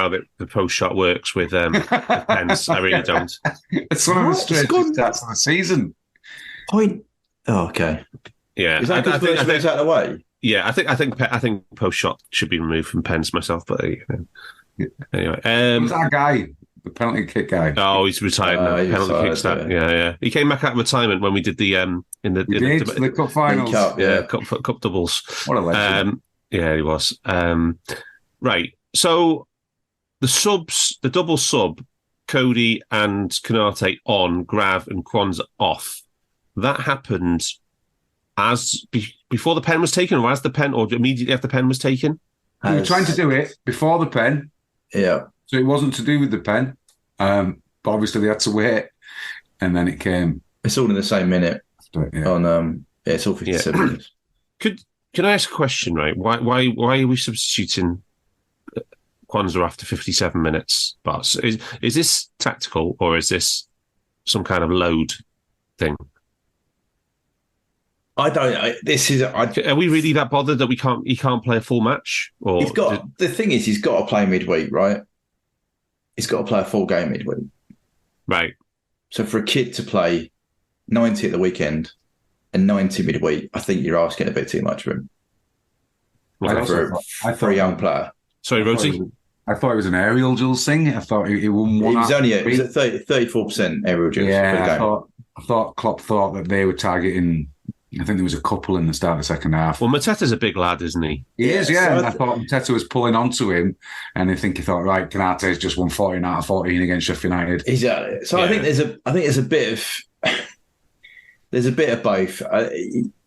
the post shot works with pens. I really don't. It's one of the strangest stats of the season. Okay. Yeah, is that because it moves out of the way? Yeah, I think post shot should be removed from pens myself. But anyway, who's that guy? The penalty kick guy. Oh, he's retired now. Penalty kicks that. Yeah. He came back out of retirement when we did the the cup finals. Cup doubles. What a legend. Yeah, he was. Right. So the double sub, Cody and Konate on, Grav and Kwanzaa off. That happened before the pen was taken, or immediately after the pen was taken. We were trying to do it before the pen. Yeah. So it wasn't to do with the pen, but obviously they had to wait, and then it came. It's all in the same minute. It's all 57 minutes. Can I ask a question? Right? Why are we substituting Kwanzaa after 57 minutes? Barts? Is this tactical, or is this some kind of load thing? I don't. Are we really that bothered that he can't play a full match? Or the thing is, he's got to play midweek, right? He's got to play a full game midweek, right? So for a kid to play 90 at the weekend and 90 midweek, I think you're asking a bit too much of him. For a young player. Sorry, Rhodesy. I thought it was an aerial duels thing. I thought he won one. It was at 34% aerial duels. Yeah, I thought Klopp thought that they were targeting. I think there was a couple in the start of the second half. Well, Mateta's a big lad, isn't he? He is, yeah. So I thought Mateta was pulling onto him, and I think he thought, right, Konate's just won 14 out of 14 against Sheffield United. Exactly. So I think there's a bit of both.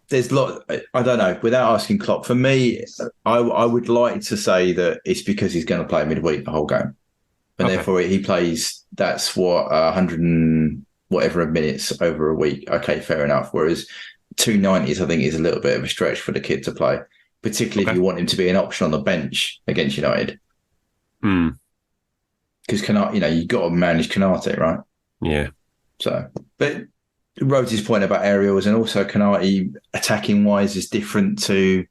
There's a lot. I don't know. Without asking Klopp, for me, I would like to say that it's because he's going to play midweek the whole game, and therefore he plays. That's what 100 and whatever minutes over a week. Okay, fair enough. Whereas 290s, I think, is a little bit of a stretch for the kid to play, particularly if you want him to be an option on the bench against United. Because Konate, you've got to manage Konate, right? Yeah. So, but Rhodesy's point about aerials and also Konate attacking wise is different to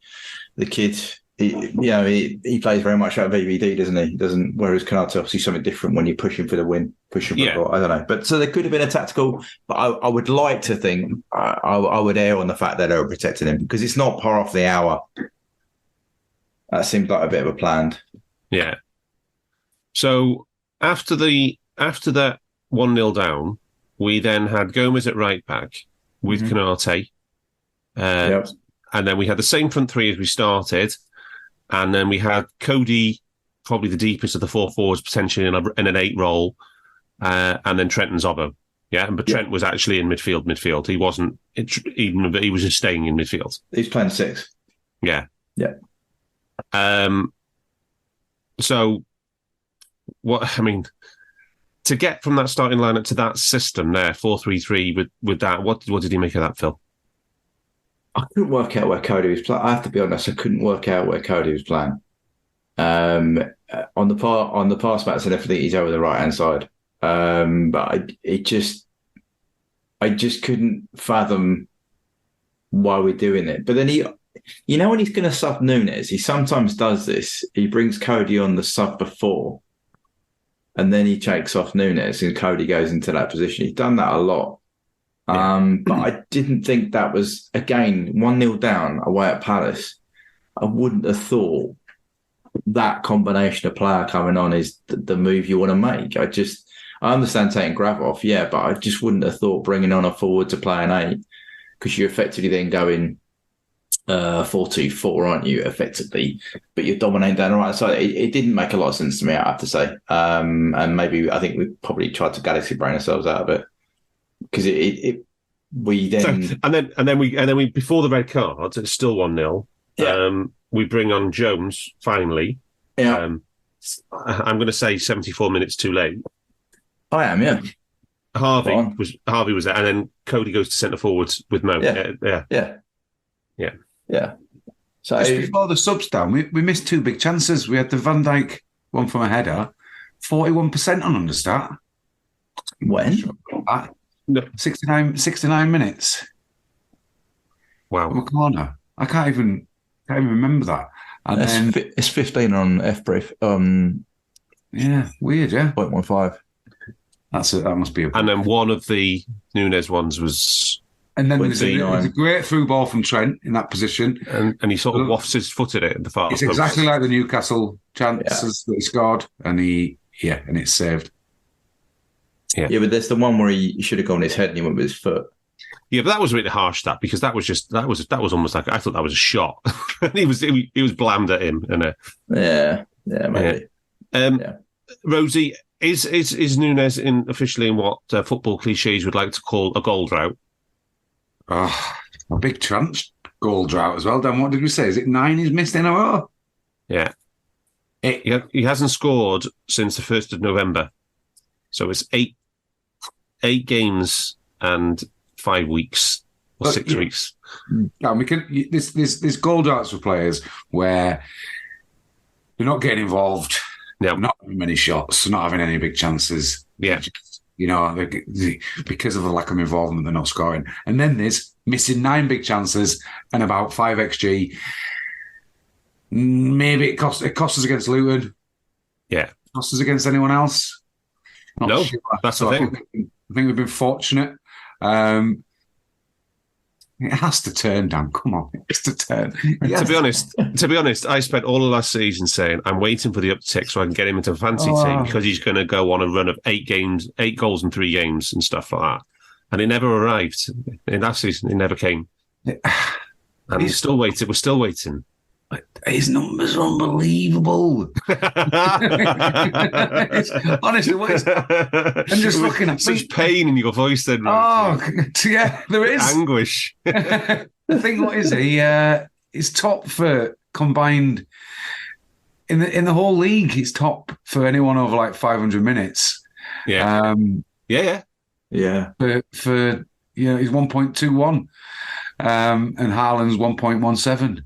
the kid. He plays very much out of VVD, doesn't he? Doesn't, whereas Konate obviously something different when you're pushing for the win, pushing for the goal. I don't know. But so there could have been a tactical, but I would like to think I would err on the fact that they were protecting him because it's not par off the hour. That seemed like a bit of a plan. Yeah. So after that 1-0 down, we then had Gomez at right back with Konate. And then we had the same front three as we started. And then we had Cody, probably the deepest of the 4 forwards, potentially in an 8 role. And then Trent and Zobbo. Yeah. But Trent was actually in midfield. He wasn't, he was just staying in midfield. He's playing 6. Yeah. Yeah. So, to get from that starting lineup to that system there, 4-3-3 with that, what did you make of that, Phil? I couldn't work out where Cody was playing. I have to be honest, I couldn't work out where Cody was playing. On the pass backs and everything, he's over the right hand side. But I just couldn't fathom why we're doing it. But then when he's going to sub Nunez, he sometimes does this. He brings Cody on the sub before, and then he takes off Nunez, and Cody goes into that position. He's done that a lot. Yeah. But I didn't think that was, again, 1-0 down away at Palace. I wouldn't have thought that combination of player coming on is the move you want to make. I understand taking Grav off, yeah, but I just wouldn't have thought bringing on a forward to play an 8 because you're effectively then going 4-2-4, aren't you, effectively? But you're dominating down the right side. It didn't make a lot of sense to me, I have to say. And maybe I think we probably tried to galaxy brain ourselves out of it because we then and then we before the red card, it's still 1-0. Yeah. We bring on Jones finally. Yeah. I'm going to say 74 minutes too late. I am, yeah. Harvey was there, and then Cody goes to centre forwards with Mo. Yeah. So just before the subs down, we missed 2 big chances. We had the Van Dijk one from a header, 41% on understat. When? 69 minutes. Wow. From a corner. I can't even remember that. And then it's 15 on F-Brief. Yeah, weird, yeah. 0.15. That must be a... And then one of the Nunez ones was... And then there's a great through ball from Trent in that position. And he sort of wafts his foot at it at the far post. It's exactly like the Newcastle chances that he scored, and it's saved. Yeah, but there's the one where he should have gone his head and he went with his foot. Yeah, but that was really harsh, because that was almost like, I thought that was a shot. he was blamed at him. Maybe. Rosie, is Nunez officially in what football cliches would like to call a goal drought? Oh, a big goal drought as well. Dan, what did we say? Is it 9 he's missed in a row? Yeah. He hasn't scored since the 1st of November. So it's 8 games and 5 weeks or 6 weeks. No, we can. There's goal droughts for players where they're not getting involved. Yeah. Not having many shots, not having any big chances. Yeah. Because of the lack of involvement, they're not scoring. And then there's missing 9 big chances and about 5 XG. Maybe it cost us against Luton. Yeah. Cost us against anyone else? No, that's the thing. I think we've been fortunate. It has to turn, Dan. Come on, it has to turn. To be honest, I spent all of last season saying I'm waiting for the uptick so I can get him into a fancy team because he's going to go on a run of 8 goals in 3 games and stuff like that. And it never arrived. In last season, it never came. And we're still waiting. His numbers are unbelievable. Honestly, what is? I'm just looking at such pain in your voice. Then, yeah, there is anguish. The thing, what is he? He's top for combined in the whole league. He's top for anyone over like 500 minutes. Yeah, yeah. For he's 1.21, and Haaland's 1.17.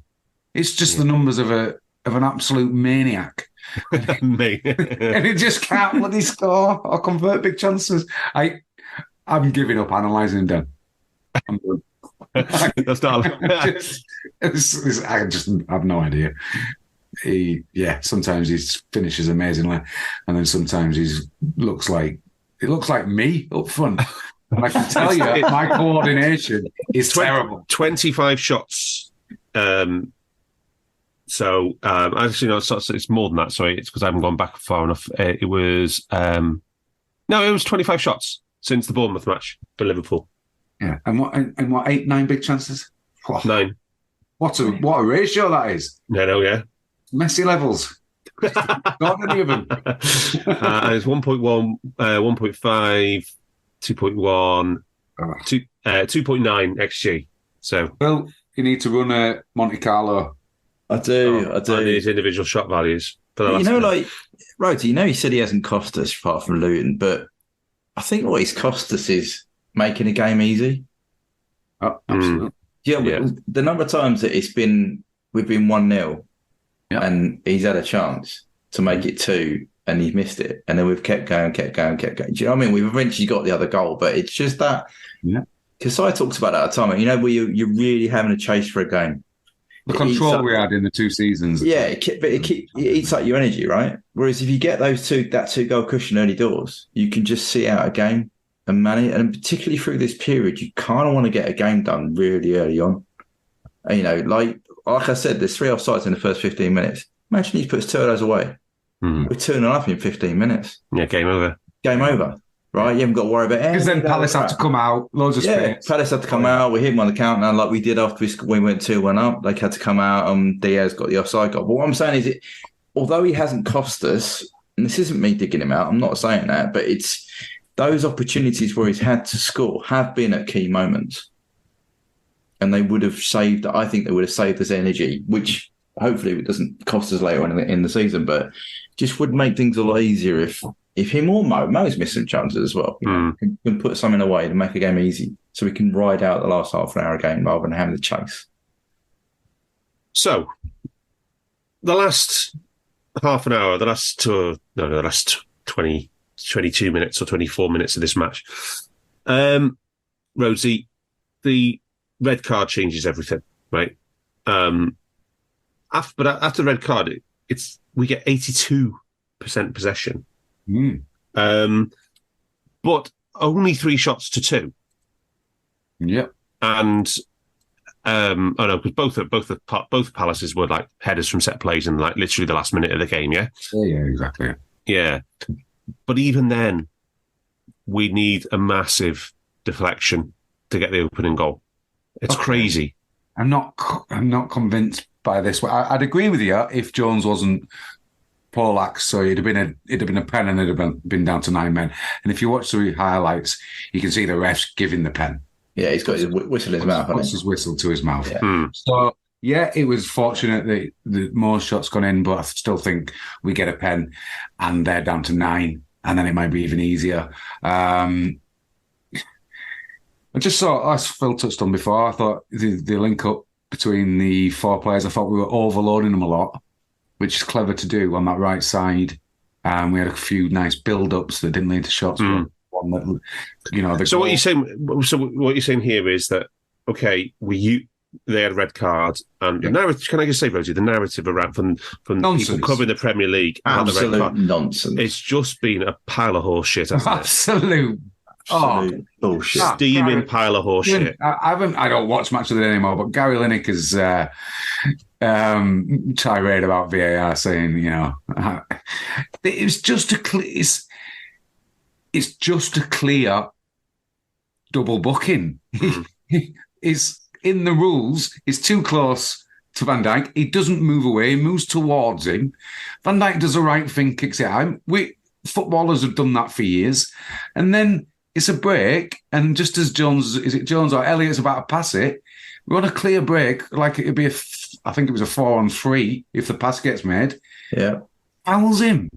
It's just the numbers of an absolute maniac. And he just can't bloody score or convert big chances. I'm giving up analysing Dan. I'm done. That's not. I just have no idea. Sometimes his finishes amazingly, and then sometimes it looks like me up front. And I can tell you, my coordination is terrible. 25 shots. Actually, no, it's more than that. Sorry, it's because I haven't gone back far enough. It was 25 shots since the Bournemouth match for Liverpool. Yeah, and what 8-9 big chances? 9. What a ratio that is. Yeah. Messi levels. Not any of them. It's 1.1, 1.5, 2.1, 2.9 XG. So, well, you need to run a Monte Carlo. I do. And his individual shot values. Rhodesy, he said he hasn't cost us apart from Luton, but I think what he's cost us is making a game easy. Oh, absolutely. The number of times that we've been 1-0 and he's had a chance to make it 2 and he's missed it. And then we've kept going. Do you know what I mean? We've eventually got the other goal, but it's just that. Yeah. Because I talks about that at the time, where you're really having a chase for a game. The control we had in the 2 seasons. Yeah, it eats up your energy, right? Whereas if you get that 2 goal cushion early doors, you can just see out a game and manage. And particularly through this period, you kind of want to get a game done really early on. And, like I said, there's 3 offsides in the first 15 minutes. Imagine he puts 2 of those away. We're 2-0 in 15 minutes. Yeah, game over. Right? You haven't got to worry about it. Because then Palace had to come out, loads of space. Palace had to come out. We hit him on the countdown like we did after we went 2-1 up. They had to come out. Diaz got the offside goal. But what I'm saying is, although he hasn't cost us, and this isn't me digging him out, I'm not saying that, but it's those opportunities where he's had to score have been at key moments. And they would have saved, I think they would have saved us energy, which hopefully it doesn't cost us later on in the season, but just would make things a lot easier if him or Mo's missed some chances as well. Can put something away to make a game easy so we can ride out the last half an hour game rather than having the chase. So, the last half an hour, the last 20, 22 minutes or 24 minutes of this match, Rhodesy, the red card changes everything, right? But after the red card, we get 82% possession. But only 3 shots to 2. Yep. And because both Palaces were like headers from set plays in like literally the last minute of the game. Yeah. Yeah, exactly. Yeah. But even then, we need a massive deflection to get the opening goal. It's crazy. I'm not convinced by this. I'd agree with you if Jones wasn't Pollack, so it'd have been a pen and it'd have been down to 9 men. And if you watch the highlights, you can see the refs giving the pen. Yeah, he's got his whistle in his mouth. Puts his whistle to his mouth. Yeah. So yeah, it was fortunate that the more shots gone in, but I still think we get a pen and they're down to 9, and then it might be even easier. I just saw, as Phil touched on before, I thought the link up between the 4 players, I thought we were overloading them a lot, which is clever to do on that right side. We had a few nice build-ups that didn't lead to shots. One that, So what you're saying here is that they had a red card, and the narrative. Can I just say, Rosie, the narrative around from people covering the Premier League, absolute the red card, nonsense. It's just been a pile of horse shit, hasn't it? Absolute bullshit. Steaming pile of horse shit. I don't watch much of it anymore, but Gary Lineker's tirade about VAR saying, it's just a clear double booking. Is in the rules. He's too close to Van Dijk. He doesn't move away. He moves towards him. Van Dijk does the right thing, kicks it out. Footballers have done that for years, and then it's a break, and just as Jones or Elliott's about to pass it, we want a clear break, like it'd be I think it was a 4-on-3 if the pass gets made. Yeah. Fouls him.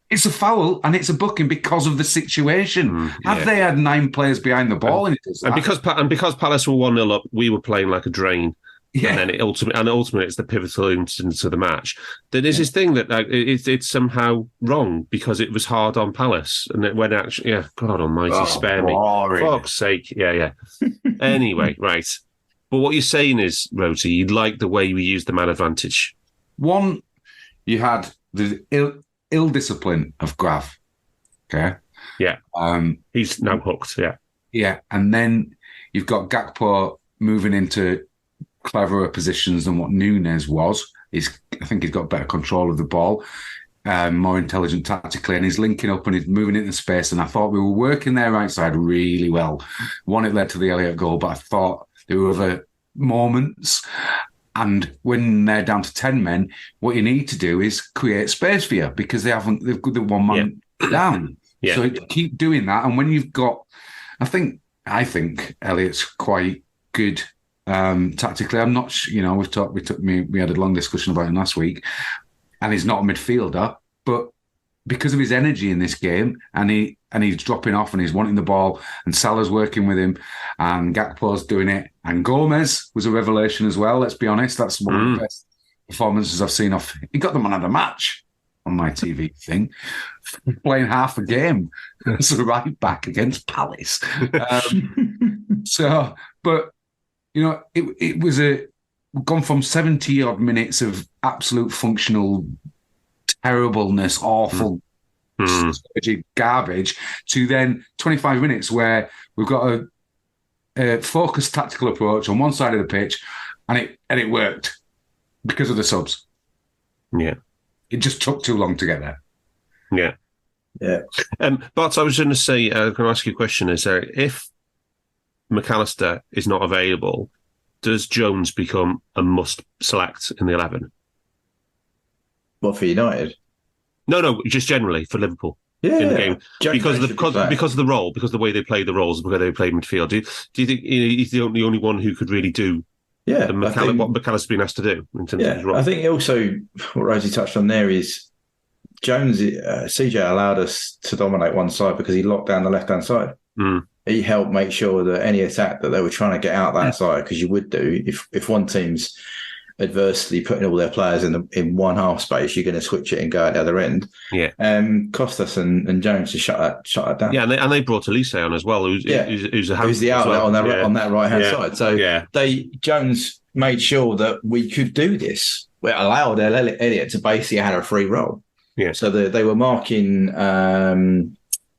It's a foul and it's a booking because of the situation. Had they had 9 players behind the ball, and because Palace were 1-0 up, we were playing like a drain. and then ultimately it's the pivotal instance of the match. There is this thing that it's somehow wrong because it was hard on Palace, and it went actually, God Almighty, spare me, fuck's sake, Anyway, right. But what you're saying is, Rhodesy, you like the way we use the man advantage. One, you had the ill discipline of Grav. Okay. Yeah. He's now hooked. Yeah. Yeah, and then you've got Gakpo moving into cleverer positions than what Nunez was. I think he's got better control of the ball, more intelligent tactically, and he's linking up and he's moving into space. And I thought we were working their right side really well. One, it led to the Elliott goal, but I thought there were other moments. And when they're down to 10 men, what you need to do is create space for you because they've got the one man down. Yeah. So keep doing that. And when you've got, I think Elliott's quite good tactically. I'm not, we had a long discussion about him last week, and he's not a midfielder, but because of his energy in this game, and he's dropping off and he's wanting the ball, and Salah's working with him, and Gakpo's doing it, and Gomez was a revelation as well. Let's be honest, that's one of the best performances I've seen off. He got the man of the match on my TV thing, playing half a game as a right back against Palace. It was gone from 70 odd minutes of absolute functional terribleness, awful garbage, to then 25 minutes where we've got a focused tactical approach on one side of the pitch, and it worked because of the subs. Yeah. It just took too long to get there. Yeah. Yeah. But I was going to say, I'm going to ask you a question. Is there, if McAllister is not available, does Jones become a must select in the 11? What, for United? No, just generally for Liverpool. Yeah, in the game because of the role, because of the way they play the roles, the way they play midfield. Do you think he's the only one who could really do? Yeah, what McAllister's been asked to do in terms of his role? I think also what Rosie touched on there is Jones. CJ allowed us to dominate one side because he locked down the left-hand side. He helped make sure that any attack that they were trying to get out that side, because you would do if one team's adversely putting all their players in one half space, you're going to switch it and go at the other end. Yeah. Costas and Jones to shut that down. Yeah, and they brought Elise on as well, who's the outlet on that right hand side. So Jones made sure that we could do this. We allowed Elliott to basically had a free roll. Yeah. So they were marking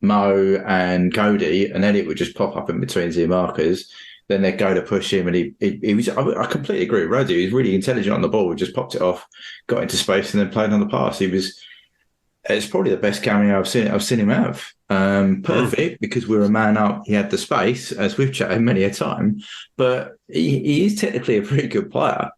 Mo and Cody, and Elliott would just pop up in between the markers. Then they'd go to push him, and he was. I completely agree with Roddy. He was really intelligent on the ball. He just popped it off, got into space, and then played on the pass. It's probably the best cameo I've seen him have. Perfect because we're a man up. He had the space, as we've chatted many a time, but he is technically a pretty good player.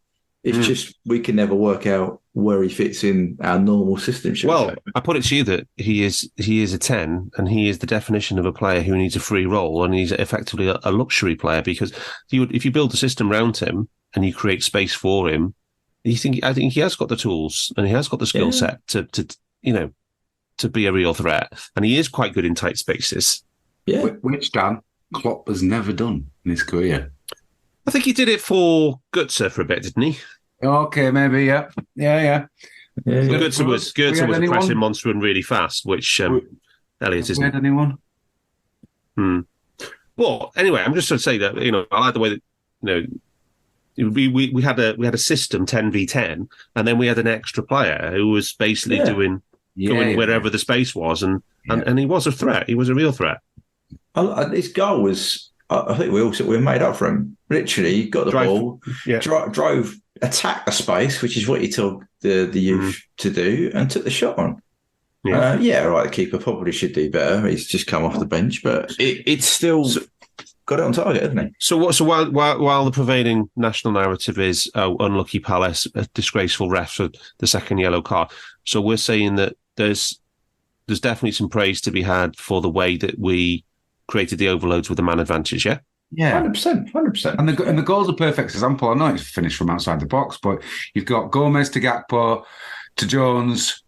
It's just we can never work out where he fits in our normal system. Well, I put it to you that he is a 10, and he is the definition of a player who needs a free role, and he's effectively a luxury player, because if you build a system around him and you create space for him, I think he has got the tools and he has got the skill set to be a real threat, and he is quite good in tight spaces. Yeah, which Dan Klopp has never done in his career. I think he did it for Götze for a bit, didn't he? Okay, maybe, yeah. Götze was a pressing monster and really fast, which Elliott isn't. Anyone? But anyway, I'm just going to say that I like the way that we had a system 10v10, and then we had an extra player who was basically going wherever the space was, and he was a threat. He was a real threat. His goal was. I think we made up for him. Literally, got the ball, drove, attacked the space, which is what you told the youth to do, and took the shot on. Yeah, the keeper probably should do better. He's just come off the bench, but it's still got it on target, hasn't he? So while the prevailing national narrative is unlucky Palace, a disgraceful ref for the second yellow card, so we're saying that there's definitely some praise to be had for the way that we created the overloads with the man advantage, yeah? Yeah. 100%. And the goal's a perfect example. I know it's finished from outside the box, but you've got Gomez to Gakpo, to Jones.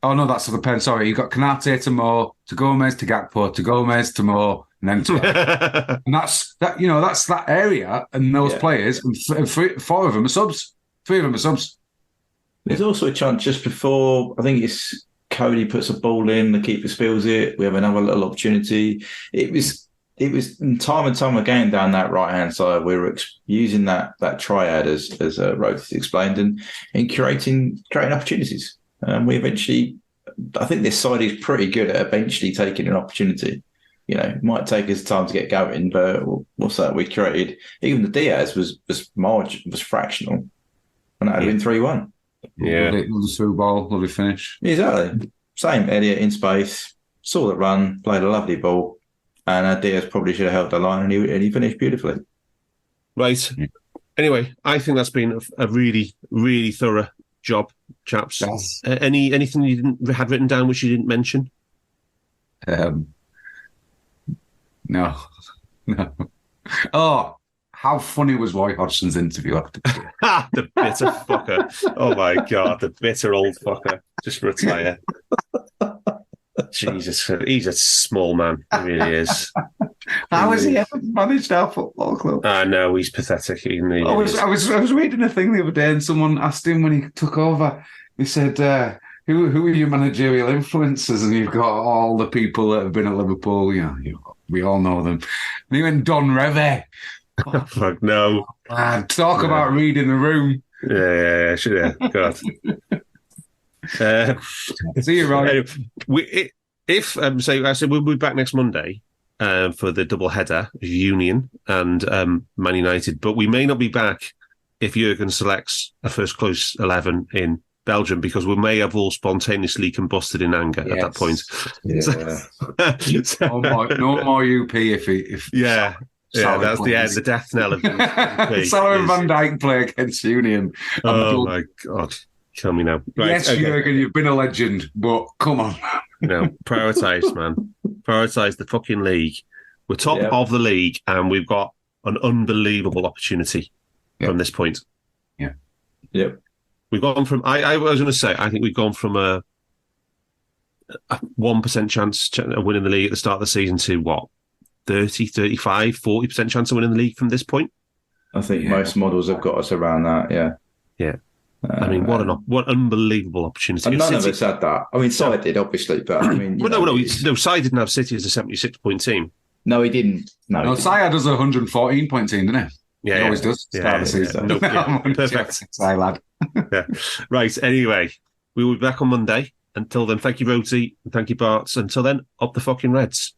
Oh, no, that's the pen. Sorry. You've got Konate to Mo, to Gomez, to Gakpo, to Gomez, to Mo, and then and that's that. You know, that's that area and those players. And four of them are subs. 3 of them are subs. There's also a chance just before, I think it's Cody puts a ball in, the keeper spills it. We have another little opportunity. It was time and time again down that right hand side. We were using that triad as Rhodesy explained, and creating opportunities. We eventually, I think this side is pretty good at eventually taking an opportunity. You know, it might take us time to get going, but what's that? We created, even the Diaz was fractional, and that had been 3-1. Yeah, lovely through ball, lovely finish. Exactly. Same Elliot in space, saw the run, played a lovely ball, and Diaz probably should have held the line, and he finished beautifully. Right. Anyway, I think that's been a really, really thorough job, chaps. Yes. Anything you had written down which you didn't mention? No. Oh, how funny was Roy Hodgson's interview after the bitter fucker. Oh my God, the bitter old fucker. Just retire. Jesus, he's a small man. He really is. How has he ever managed our football club? I know, he's pathetic. I was reading a thing the other day, and someone asked him when he took over. He said, "Who are your managerial influences?" And you've got all the people that have been at Liverpool. You know, we all know them. And he went, Don Revie. Oh, fuck no! Man, talk about reading the room. Yeah, sure. Yeah, God. See you, Ron. Anyway, I said we'll be back next Monday for the double header, Union and Man United, but we may not be back if Jurgen selects a first close 11 in Belgium, because we may have all spontaneously combusted in anger at that point. Yeah. No more UP if yeah. Yeah, that's the death knell of the Sullivan Van Dijk play against Union. My God. Kill me now. Right, yes, Jurgen, you've been a legend, but come on. No, prioritise, man. Prioritise the fucking league. We're top of the league, and we've got an unbelievable opportunity from this point. Yeah. Yep. We've gone from, I was going to say, I think we've gone from a 1% chance of winning the league at the start of the season to what? 30, 35, 40% chance of winning the league from this point? I think most models have got us around that, yeah. Yeah. I mean, what unbelievable opportunity. And none of us had that. I mean, Sai did, obviously, but I mean... No, Sai didn't have City as a 76-point team. No, he didn't. No, Sai does a 114-point team, didn't he? Yeah, he always does. Start the season. Perfect. Sai lad. Yeah. Right, anyway, we will be back on Monday. Until then, thank you, Rhodesy, and thank you, Barts. Until then, up the fucking Reds.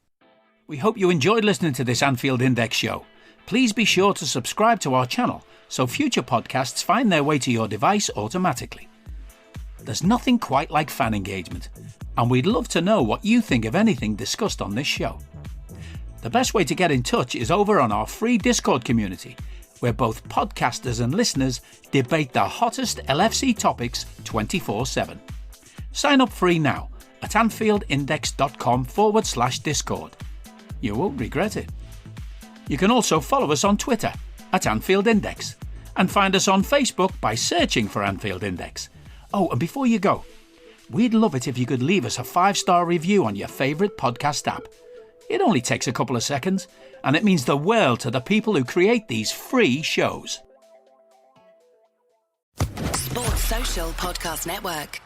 We hope you enjoyed listening to this Anfield Index show. Please be sure to subscribe to our channel so future podcasts find their way to your device automatically. There's nothing quite like fan engagement, and we'd love to know what you think of anything discussed on this show. The best way to get in touch is over on our free Discord community, where both podcasters and listeners debate the hottest LFC topics 24/7. Sign up free now at AnfieldIndex.com/Discord. You won't regret it. You can also follow us on Twitter at Anfield Index and find us on Facebook by searching for Anfield Index. Oh, and before you go, we'd love it if you could leave us a 5-star review on your favourite podcast app. It only takes a couple of seconds, and it means the world to the people who create these free shows. Sports Social Podcast Network.